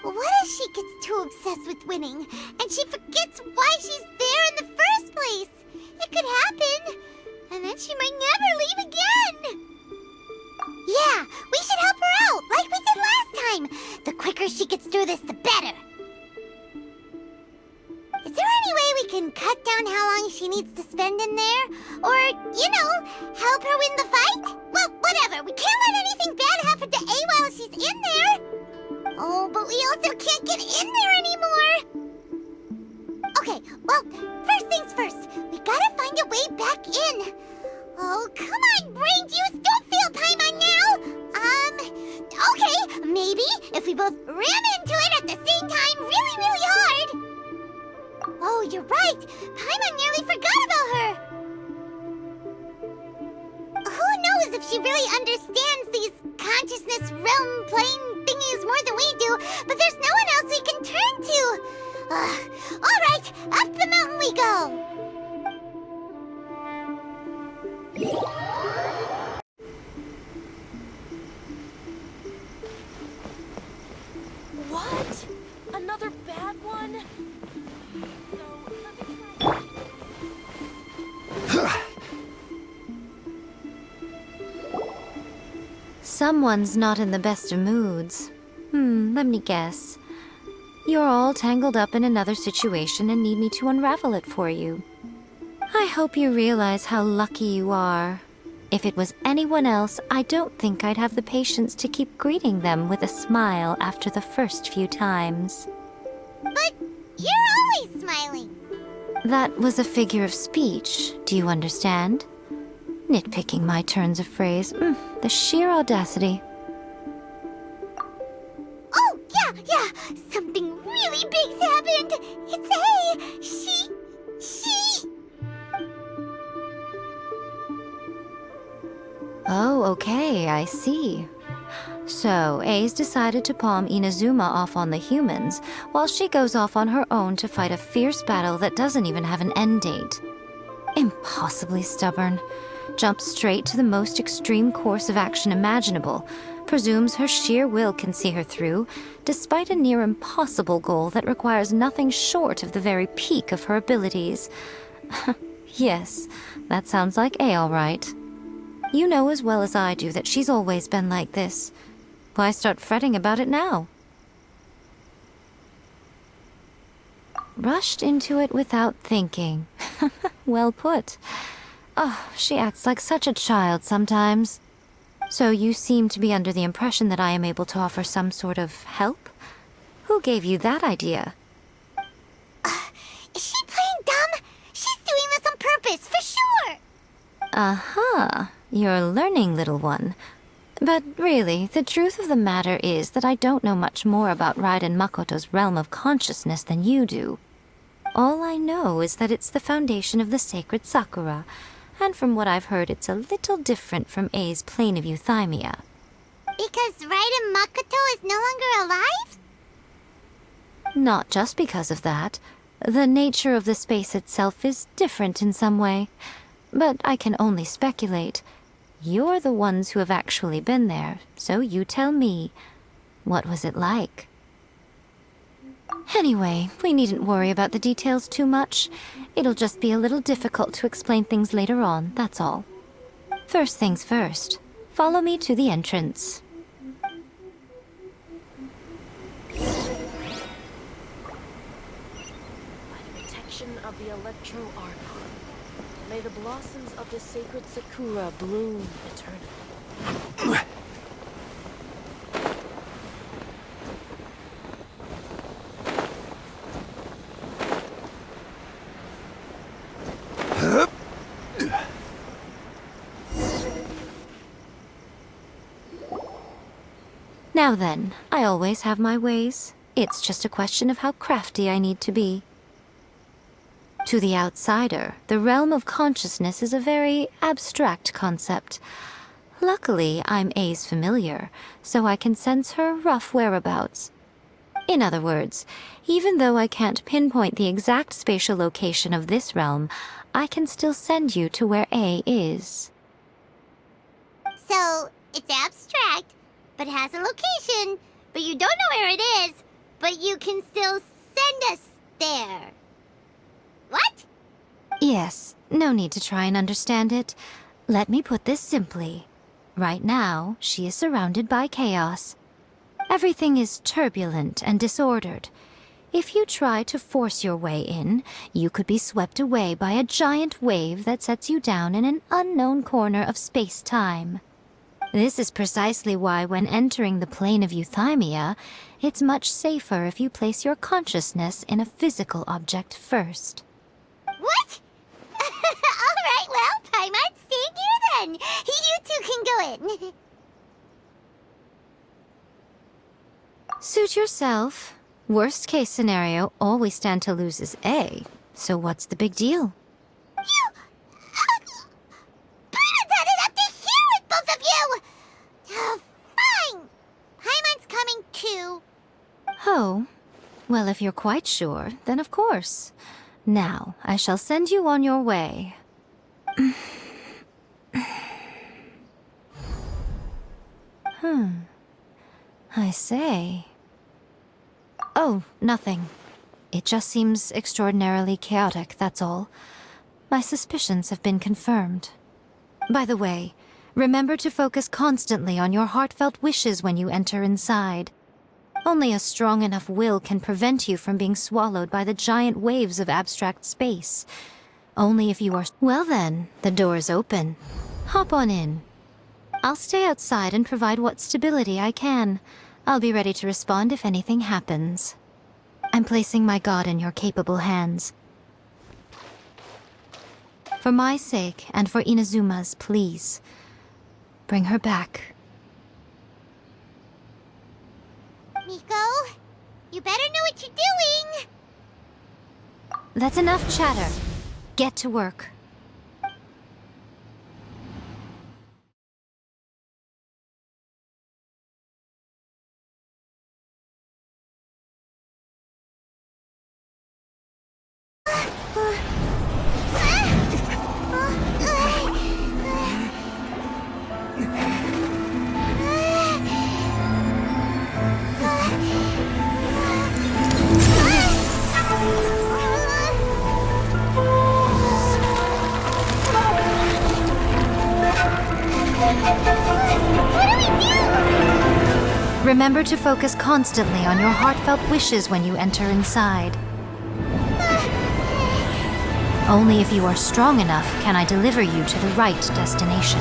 S2: What if she gets too obsessed with winning, and she forgets why she's there in the first place? It could happen, and then she might never leave again. Yeah, we should help her out, like we did last time. The quicker she gets through this, the better. Is there any way we can cut down how long she needs to spend in there? Or, you know, help her win the fight? Well, whatever. We can't let anything bad happen to A while she's in there. Oh, but we also can't get in there anymore. Okay, well, first things first. We gotta find a way back in. Oh, come on, brain juice. Don't feel Paimon now. Okay, maybe if we both ram into it at the same time really, really hard. Oh, you're right. Paimon nearly forgot about her. Who knows if she really understands these consciousness realm plane thingies more than we do, but there's no one else we can turn to. All right, up the mountain we go.
S3: What? Another bad one?
S9: Someone's not in the best of moods. Let me guess. You're all tangled up in another situation and need me to unravel it for you. I hope you realize how lucky you are. If it was anyone else, I don't think I'd have the patience to keep greeting them with a smile after the first few times.
S2: But you're always smiling.
S9: That was a figure of speech, do you understand? Nitpicking my turns of phrase. The sheer audacity.
S2: Oh, yeah. Something really big's happened. It's A. She...
S9: Oh, okay, I see. So, A's decided to palm Inazuma off on the humans, while she goes off on her own to fight a fierce battle that doesn't even have an end date. Impossibly stubborn. Jumps straight to the most extreme course of action imaginable, presumes her sheer will can see her through, despite a near impossible goal that requires nothing short of the very peak of her abilities. Yes, that sounds like A all right. You know as well as I do that she's always been like this. Why start fretting about it now? Rushed into it without thinking. Well put. Oh, she acts like such a child sometimes. So you seem to be under the impression that I am able to offer some sort of help? Who gave you that idea?
S2: Is she playing dumb? She's doing this on purpose, for sure!
S9: Aha, you're learning, little one. But really, the truth of the matter is that I don't know much more about Raiden Makoto's realm of consciousness than you do. All I know is that it's the foundation of the sacred Sakura, and from what I've heard, it's a little different from A's plane of euthymia.
S2: Because Raiden Makoto is no longer alive?
S9: Not just because of that. The nature of the space itself is different in some way. But I can only speculate. You're the ones who have actually been there, so you tell me. What was it like? Anyway, we needn't worry about the details too much. It'll just be a little difficult to explain things later on, that's all. First things first. Follow me to the entrance.
S3: By the protection of the Electro Archon, may the blossoms of the sacred Sakura bloom eternally.
S9: Now then, I always have my ways. It's just a question of how crafty I need to be. To the outsider, the realm of consciousness is a very abstract concept. Luckily, I'm A's familiar, so I can sense her rough whereabouts. In other words, even though I can't pinpoint the exact spatial location of this realm, I can still send you to where A is.
S2: So, it's abstract, but has a location, but you don't know where it is, but you can still send us there. What?
S9: Yes, no need to try and understand it. Let me put this simply. Right now, she is surrounded by chaos. Everything is turbulent and disordered. If you try to force your way in, you could be swept away by a giant wave that sets you down in an unknown corner of space-time. This is precisely why when entering the plane of euthymia, it's much safer if you place your consciousness in a physical object first.
S2: What? Alright, well, Paimon's staying here then. You two can go in.
S9: Suit yourself. Worst case scenario, all we stand to lose is A. So what's the big deal?
S2: You... Paimon's had it up to here with both of you! Fine! Paimon's coming too.
S9: Oh, well, if you're quite sure, then of course. Now, I shall send you on your way. I say. Oh, nothing. It just seems extraordinarily chaotic, that's all. My suspicions have been confirmed. By the way, remember to focus constantly on your heartfelt wishes when you enter inside. Only a strong enough will can prevent you from being swallowed by the giant waves of abstract space. Only if you are... Well then, the door's open. Hop on in. I'll stay outside and provide what stability I can. I'll be ready to respond if anything happens. I'm placing my god in your capable hands. For my sake, and for Inazuma's, please. Bring her back.
S2: Miko, you better know what you're doing!
S9: That's enough chatter. Get to work. Remember to focus constantly on your heartfelt wishes when you enter inside. Only if you are strong enough can I deliver you to the right destination.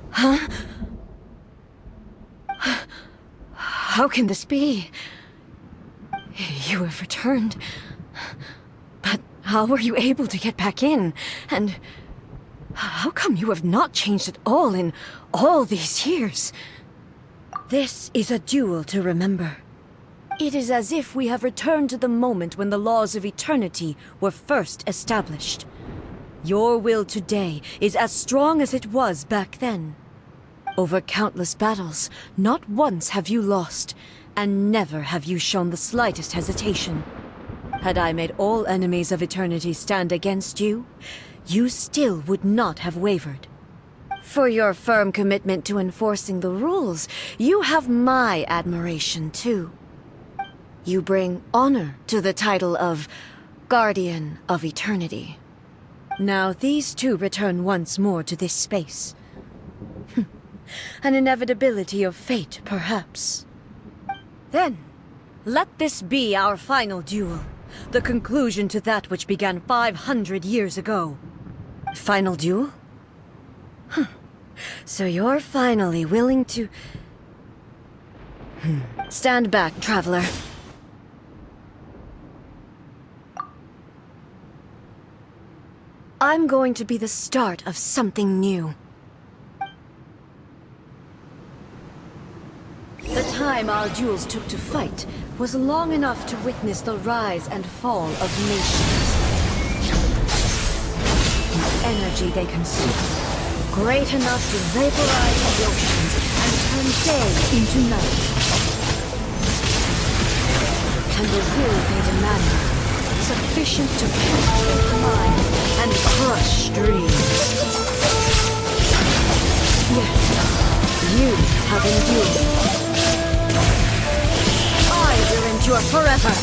S3: Huh? How can this be? You have returned. But how were you able to get back in? And how come you have not changed at all in all these years? This is a duel to remember. It is as if we have returned to the moment when the laws of eternity were first established. Your will today is as strong as it was back then. Over countless battles, not once have you lost, and never have you shown the slightest hesitation. Had I made all enemies of eternity stand against you, you still would not have wavered. For your firm commitment to enforcing the rules, you have my admiration too. You bring honor to the title of Guardian of Eternity. Now these two return once more to this space. An inevitability of fate, perhaps. Then, let this be our final duel. The conclusion to that which began 500 years ago. Final duel? So you're finally willing to... Stand back, traveler. I'm going to be the start of something new. The time our duels took to fight was long enough to witness the rise and fall of nations. The energy they consume, great enough to vaporize the oceans and turn day into night. And the will they demanded, sufficient to penetrate minds and crush dreams. Yet, you have endured. I will endure forever.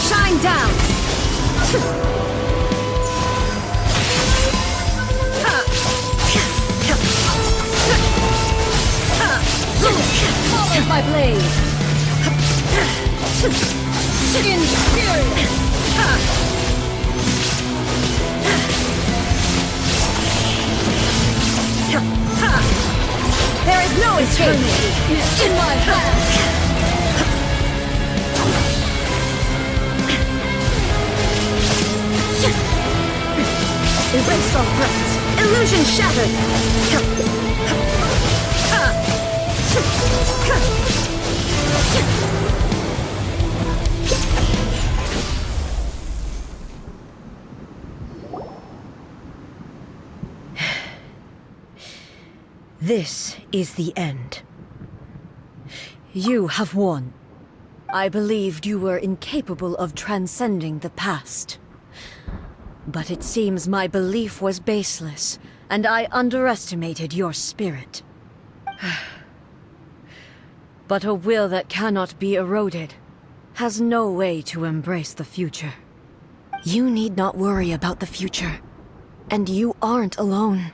S3: Shine down! Follow my blade! In fury! There is no escape! In my hands! Erase all threats! Illusion shattered! This is the end. You have won. I believed you were incapable of transcending the past. But it seems my belief was baseless, and I underestimated your spirit. But a will that cannot be eroded has no way to embrace the future. You need not worry about the future, and you aren't alone.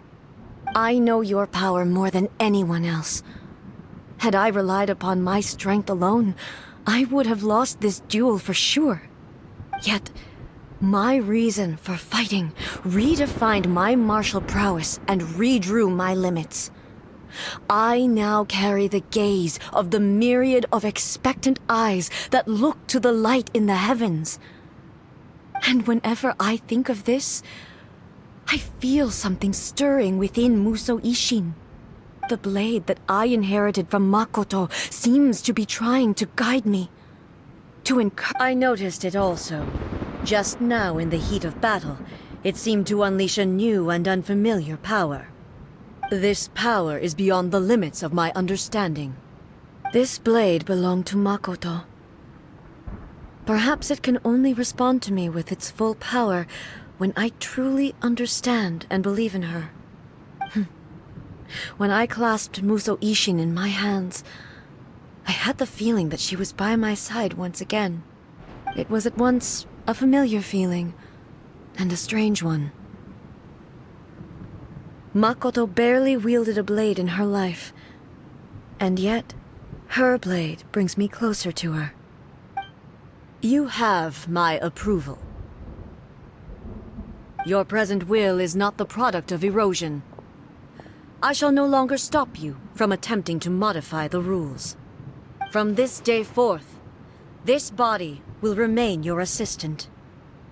S3: I know your power more than anyone else. Had I relied upon my strength alone, I would have lost this duel for sure. Yet, my reason for fighting redefined my martial prowess and redrew my limits. I now carry the gaze of the myriad of expectant eyes that look to the light in the heavens. And whenever I think of this, I feel something stirring within Muso Ishin. The blade that I inherited from Makoto seems to be trying to guide me. I noticed it also. Just now in the heat of battle, It seemed to unleash a new and unfamiliar power. This power is beyond the limits of my understanding. This blade belonged to Makoto. Perhaps it can only respond to me with its full power when I truly understand and believe in her. When I clasped Muso Ishin in my hands, I had the feeling that she was by my side once again. It was at once a familiar feeling and a strange one. Makoto barely wielded a blade in her life, and yet her blade brings me closer to her. You have my approval. Your present will is not the product of erosion. I shall no longer stop you from attempting to modify the rules. From this day forth, this body will remain your assistant.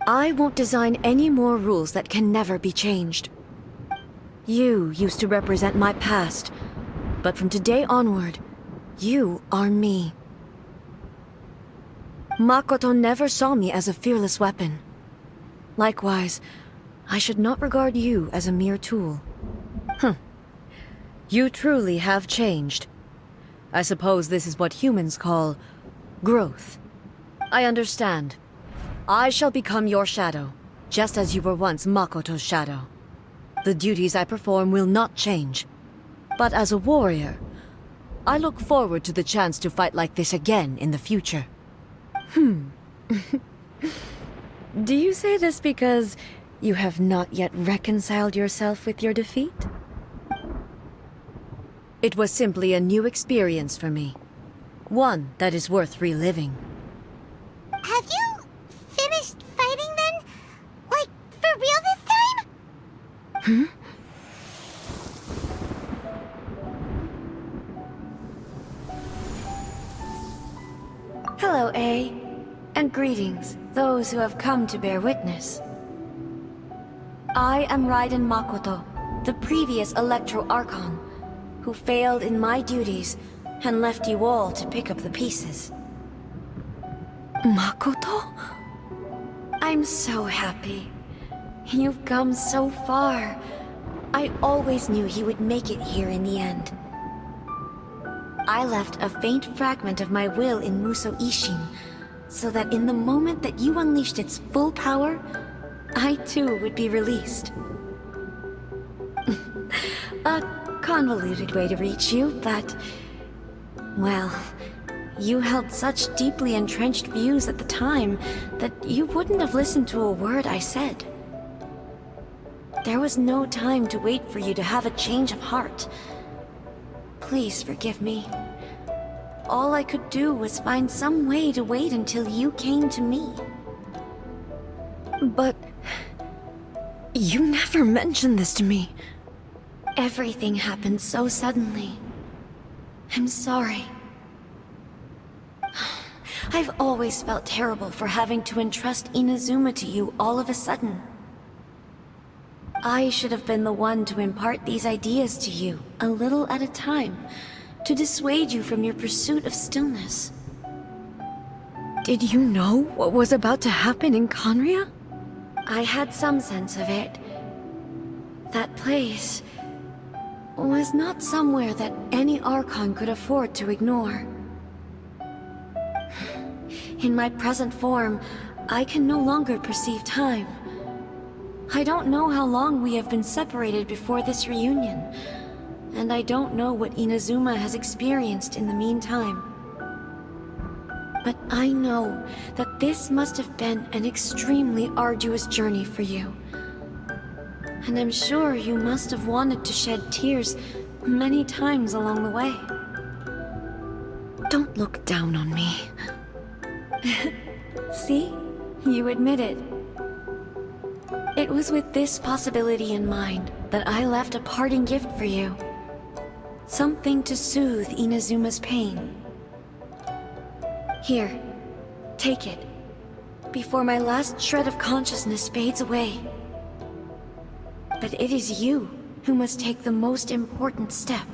S3: I won't design any more rules that can never be changed. You used to represent my past, but from today onward, you are me. Makoto never saw me as a fearless weapon. Likewise, I should not regard you as a mere tool. You truly have changed. I suppose this is what humans call growth. I understand. I shall become your shadow, just as you were once Makoto's shadow. The duties I perform will not change. But as a warrior, I look forward to the chance to fight like this again in the future. Do you say this because you have not yet reconciled yourself with your defeat? It was simply a new experience for me. One that is worth reliving.
S2: Have you finished fighting then? Like, for real this time?
S3: Hello, A. And greetings, those who have come to bear witness. I am Raiden Makoto, the previous Electro Archon, who failed in my duties and left you all to pick up the pieces. Makoto? I'm so happy. You've come so far. I always knew you would make it here in the end. I left a faint fragment of my will in Muso Ishin, so that in the moment that you unleashed its full power, I too would be released. A convoluted way to reach you, but... well, you held such deeply entrenched views at the time that you wouldn't have listened to a word I said. There was no time to wait for you to have a change of heart. Please forgive me. All I could do was find some way to wait until you came to me. But... you never mentioned this to me. Everything happened so suddenly. I'm sorry. I've always felt terrible for having to entrust Inazuma to you all of a sudden. I should have been the one to impart these ideas to you, a little at a time, to dissuade you from your pursuit of stillness. Did you know what was about to happen in Conria? I had some sense of it. That place was not somewhere that any Archon could afford to ignore. In my present form, I can no longer perceive time. I don't know how long we have been separated before this reunion, and I don't know what Inazuma has experienced in the meantime. But I know that this must have been an extremely arduous journey for you. And I'm sure you must have wanted to shed tears many times along the way. Don't look down on me. See? You admit it. It was with this possibility in mind that I left a parting gift for you. Something to soothe Inazuma's pain. Here, take it, before my last shred of consciousness fades away. But it is you who must take the most important step.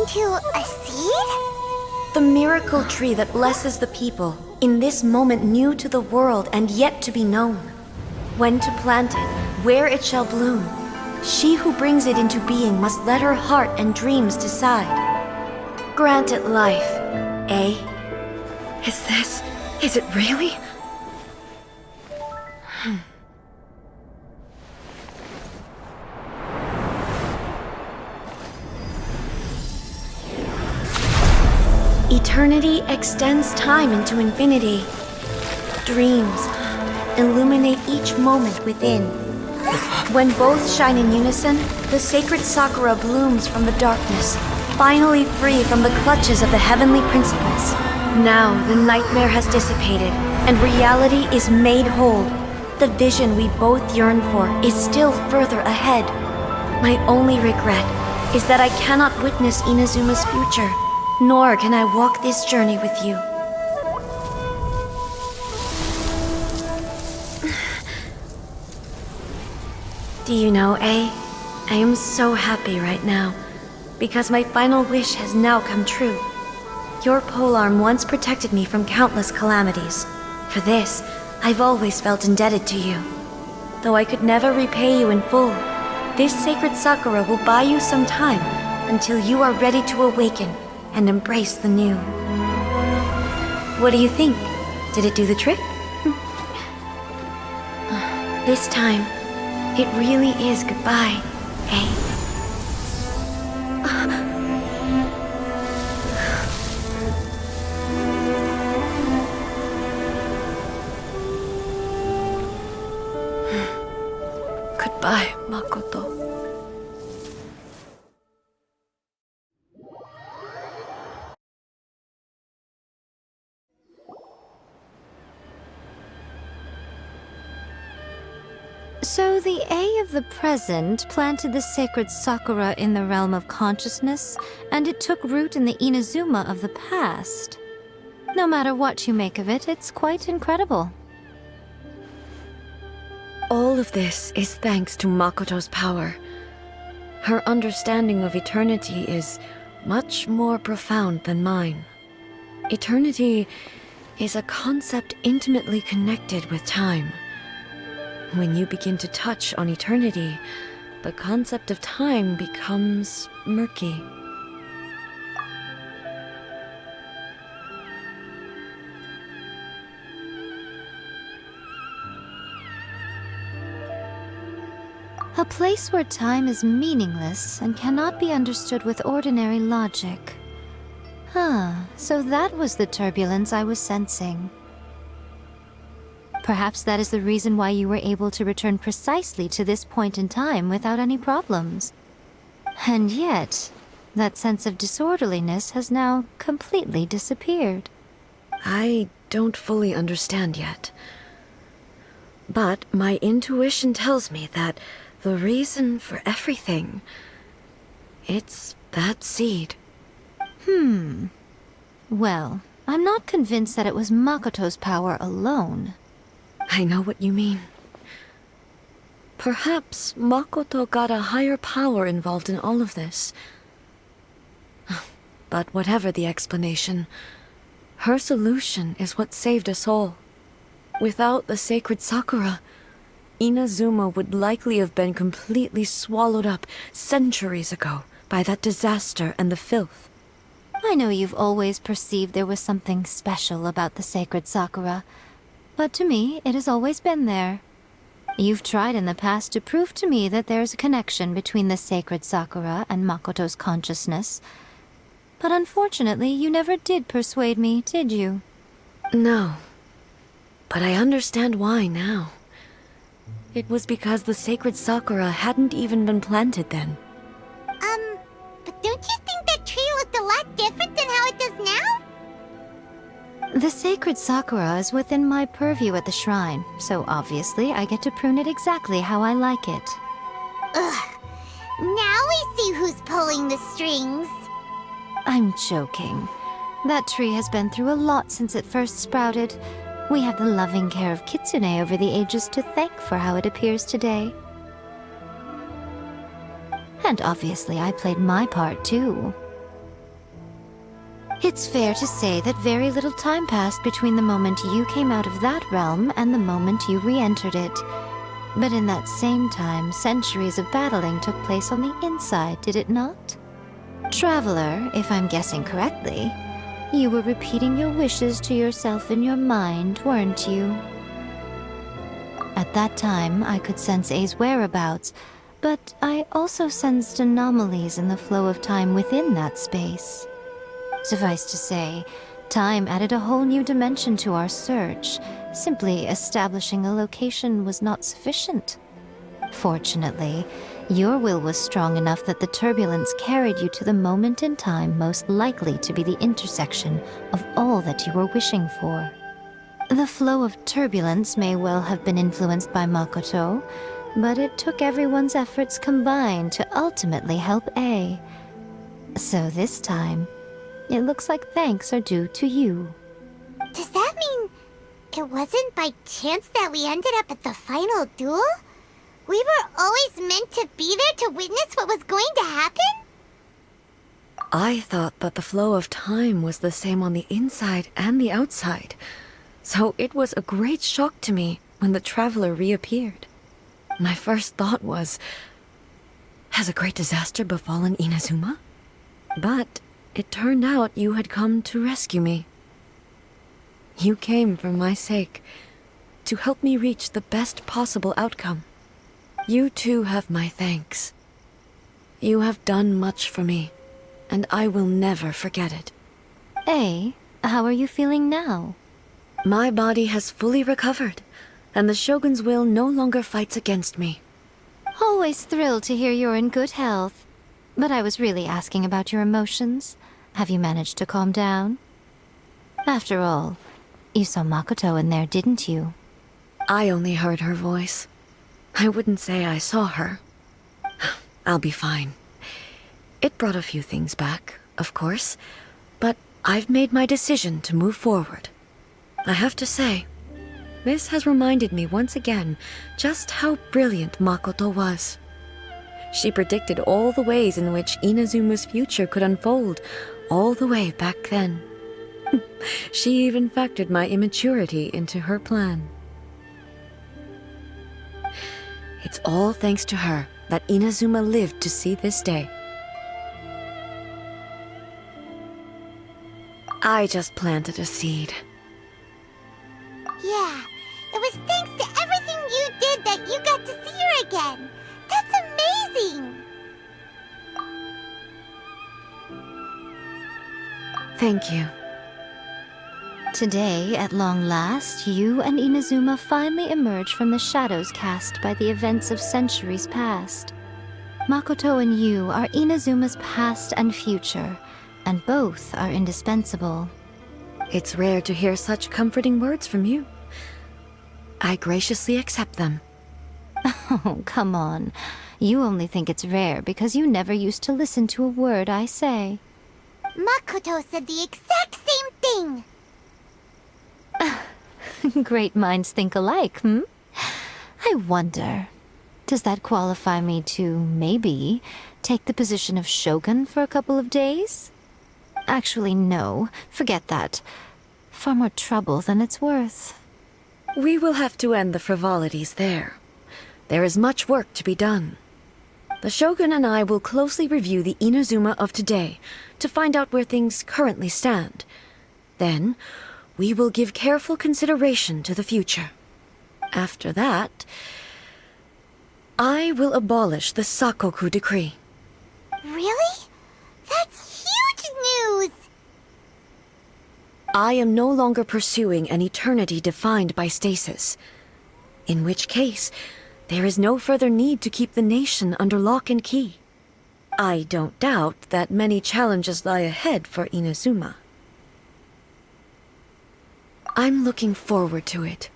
S2: into a seed?
S3: The miracle tree that blesses the people, in this moment new to the world and yet to be known. When to plant it, where it shall bloom. She who brings it into being must let her heart and dreams decide. Grant it life, eh? Is it really? Eternity extends time into infinity. Dreams illuminate each moment within. When both shine in unison, the sacred sakura blooms from the darkness, finally free from the clutches of the heavenly principles. Now the nightmare has dissipated, and reality is made whole. The vision we both yearn for is still further ahead. My only regret is that I cannot witness Inazuma's future, nor can I walk this journey with you. Do you know, I am so happy right now, because my final wish has now come true. Your polearm once protected me from countless calamities. For this, I've always felt indebted to you. Though I could never repay you in full, this sacred sakura will buy you some time until you are ready to awaken and embrace the new. What do you think? Did it do the trick? This time, it really is goodbye, eh? Goodbye, Makoto.
S9: So the A of the present planted the sacred sakura in the realm of consciousness, and it took root in the Inazuma of the past. No matter what you make of it, it's quite incredible.
S3: All of this is thanks to Makoto's power. Her understanding of eternity is much more profound than mine. Eternity is a concept intimately connected with time. When you begin to touch on eternity, the concept of time becomes murky.
S9: A place where time is meaningless and cannot be understood with ordinary logic. So that was the turbulence I was sensing. Perhaps that is the reason why you were able to return precisely to this point in time without any problems. And yet, that sense of disorderliness has now completely disappeared.
S3: I don't fully understand yet. But my intuition tells me that the reason for everything, it's that seed.
S9: Well, I'm not convinced that it was Makoto's power alone.
S3: I know what you mean. Perhaps Makoto got a higher power involved in all of this. But whatever the explanation, her solution is what saved us all. Without the sacred sakura, Inazuma would likely have been completely swallowed up centuries ago by that disaster and the filth.
S9: I know you've always perceived there was something special about the sacred sakura, but to me, it has always been there. You've tried in the past to prove to me that there's a connection between the sacred sakura and Makoto's consciousness, but unfortunately, you never did persuade me, did you?
S3: No, but I understand why now. It was because the sacred sakura hadn't even been planted then.
S2: But don't you think that tree looked a lot different than how it does now?
S9: The sacred sakura is within my purview at the shrine, so obviously I get to prune it exactly how I like it.
S2: Ugh. Now we see who's pulling the strings.
S9: I'm joking. That tree has been through a lot since it first sprouted. We have the loving care of Kitsune over the ages to thank for how it appears today. And obviously I played my part too. It's fair to say that very little time passed between the moment you came out of that realm and the moment you re-entered it. But in that same time, centuries of battling took place on the inside, did it not? Traveler, if I'm guessing correctly, you were repeating your wishes to yourself in your mind, weren't you? At that time, I could sense A's whereabouts, but I also sensed anomalies in the flow of time within that space. Suffice to say, time added a whole new dimension to our search. Simply establishing a location was not sufficient. Fortunately, your will was strong enough that the turbulence carried you to the moment in time most likely to be the intersection of all that you were wishing for. The flow of turbulence may well have been influenced by Makoto, but it took everyone's efforts combined to ultimately help A. So this time, it looks like thanks are due to you.
S2: Does that mean it wasn't by chance that we ended up at the final duel? We were always meant to be there to witness what was going to happen?
S3: I thought that the flow of time was the same on the inside and the outside, so it was a great shock to me when the traveler reappeared. My first thought was, has a great disaster befallen Inazuma? But it turned out you had come to rescue me. You came for my sake, to help me reach the best possible outcome. You too have my thanks. You have done much for me, and I will never forget it.
S9: A, how are you feeling now?
S3: My body has fully recovered, and the Shogun's will no longer fights against me.
S9: Always thrilled to hear you're in good health. But I was really asking about your emotions. Have you managed to calm down? After all, you saw Makoto in there, didn't you?
S3: I only heard her voice. I wouldn't say I saw her. I'll be fine. It brought a few things back, of course, but I've made my decision to move forward. I have to say, this has reminded me once again just how brilliant Makoto was. She predicted all the ways in which Inazuma's future could unfold, all the way back then. She even factored my immaturity into her plan. It's all thanks to her that Inazuma lived to see this day. I just planted a seed.
S2: Yeah, it was thanks to everything you did that you got to see her again. That's amazing!
S3: Thank you.
S9: Today, at long last, you and Inazuma finally emerge from the shadows cast by the events of centuries past. Makoto and you are Inazuma's past and future, and both are indispensable.
S3: It's rare to hear such comforting words from you. I graciously accept them.
S9: Oh, come on. You only think it's rare because you never used to listen to a word I say.
S2: Makoto said the exact same thing!
S9: Great minds think alike, hmm? I wonder, does that qualify me to, maybe, take the position of Shogun for a couple of days? Actually, no. Forget that. Far more trouble than it's worth.
S3: We will have to end the frivolities there. There is much work to be done. The Shogun and I will closely review the Inazuma of today to find out where things currently stand. Then, we will give careful consideration to the future. After that, I will abolish the Sakoku decree.
S2: Really? That's huge news!
S3: I am no longer pursuing an eternity defined by stasis. In which case, there is no further need to keep the nation under lock and key. I don't doubt that many challenges lie ahead for Inazuma. I'm looking forward to it.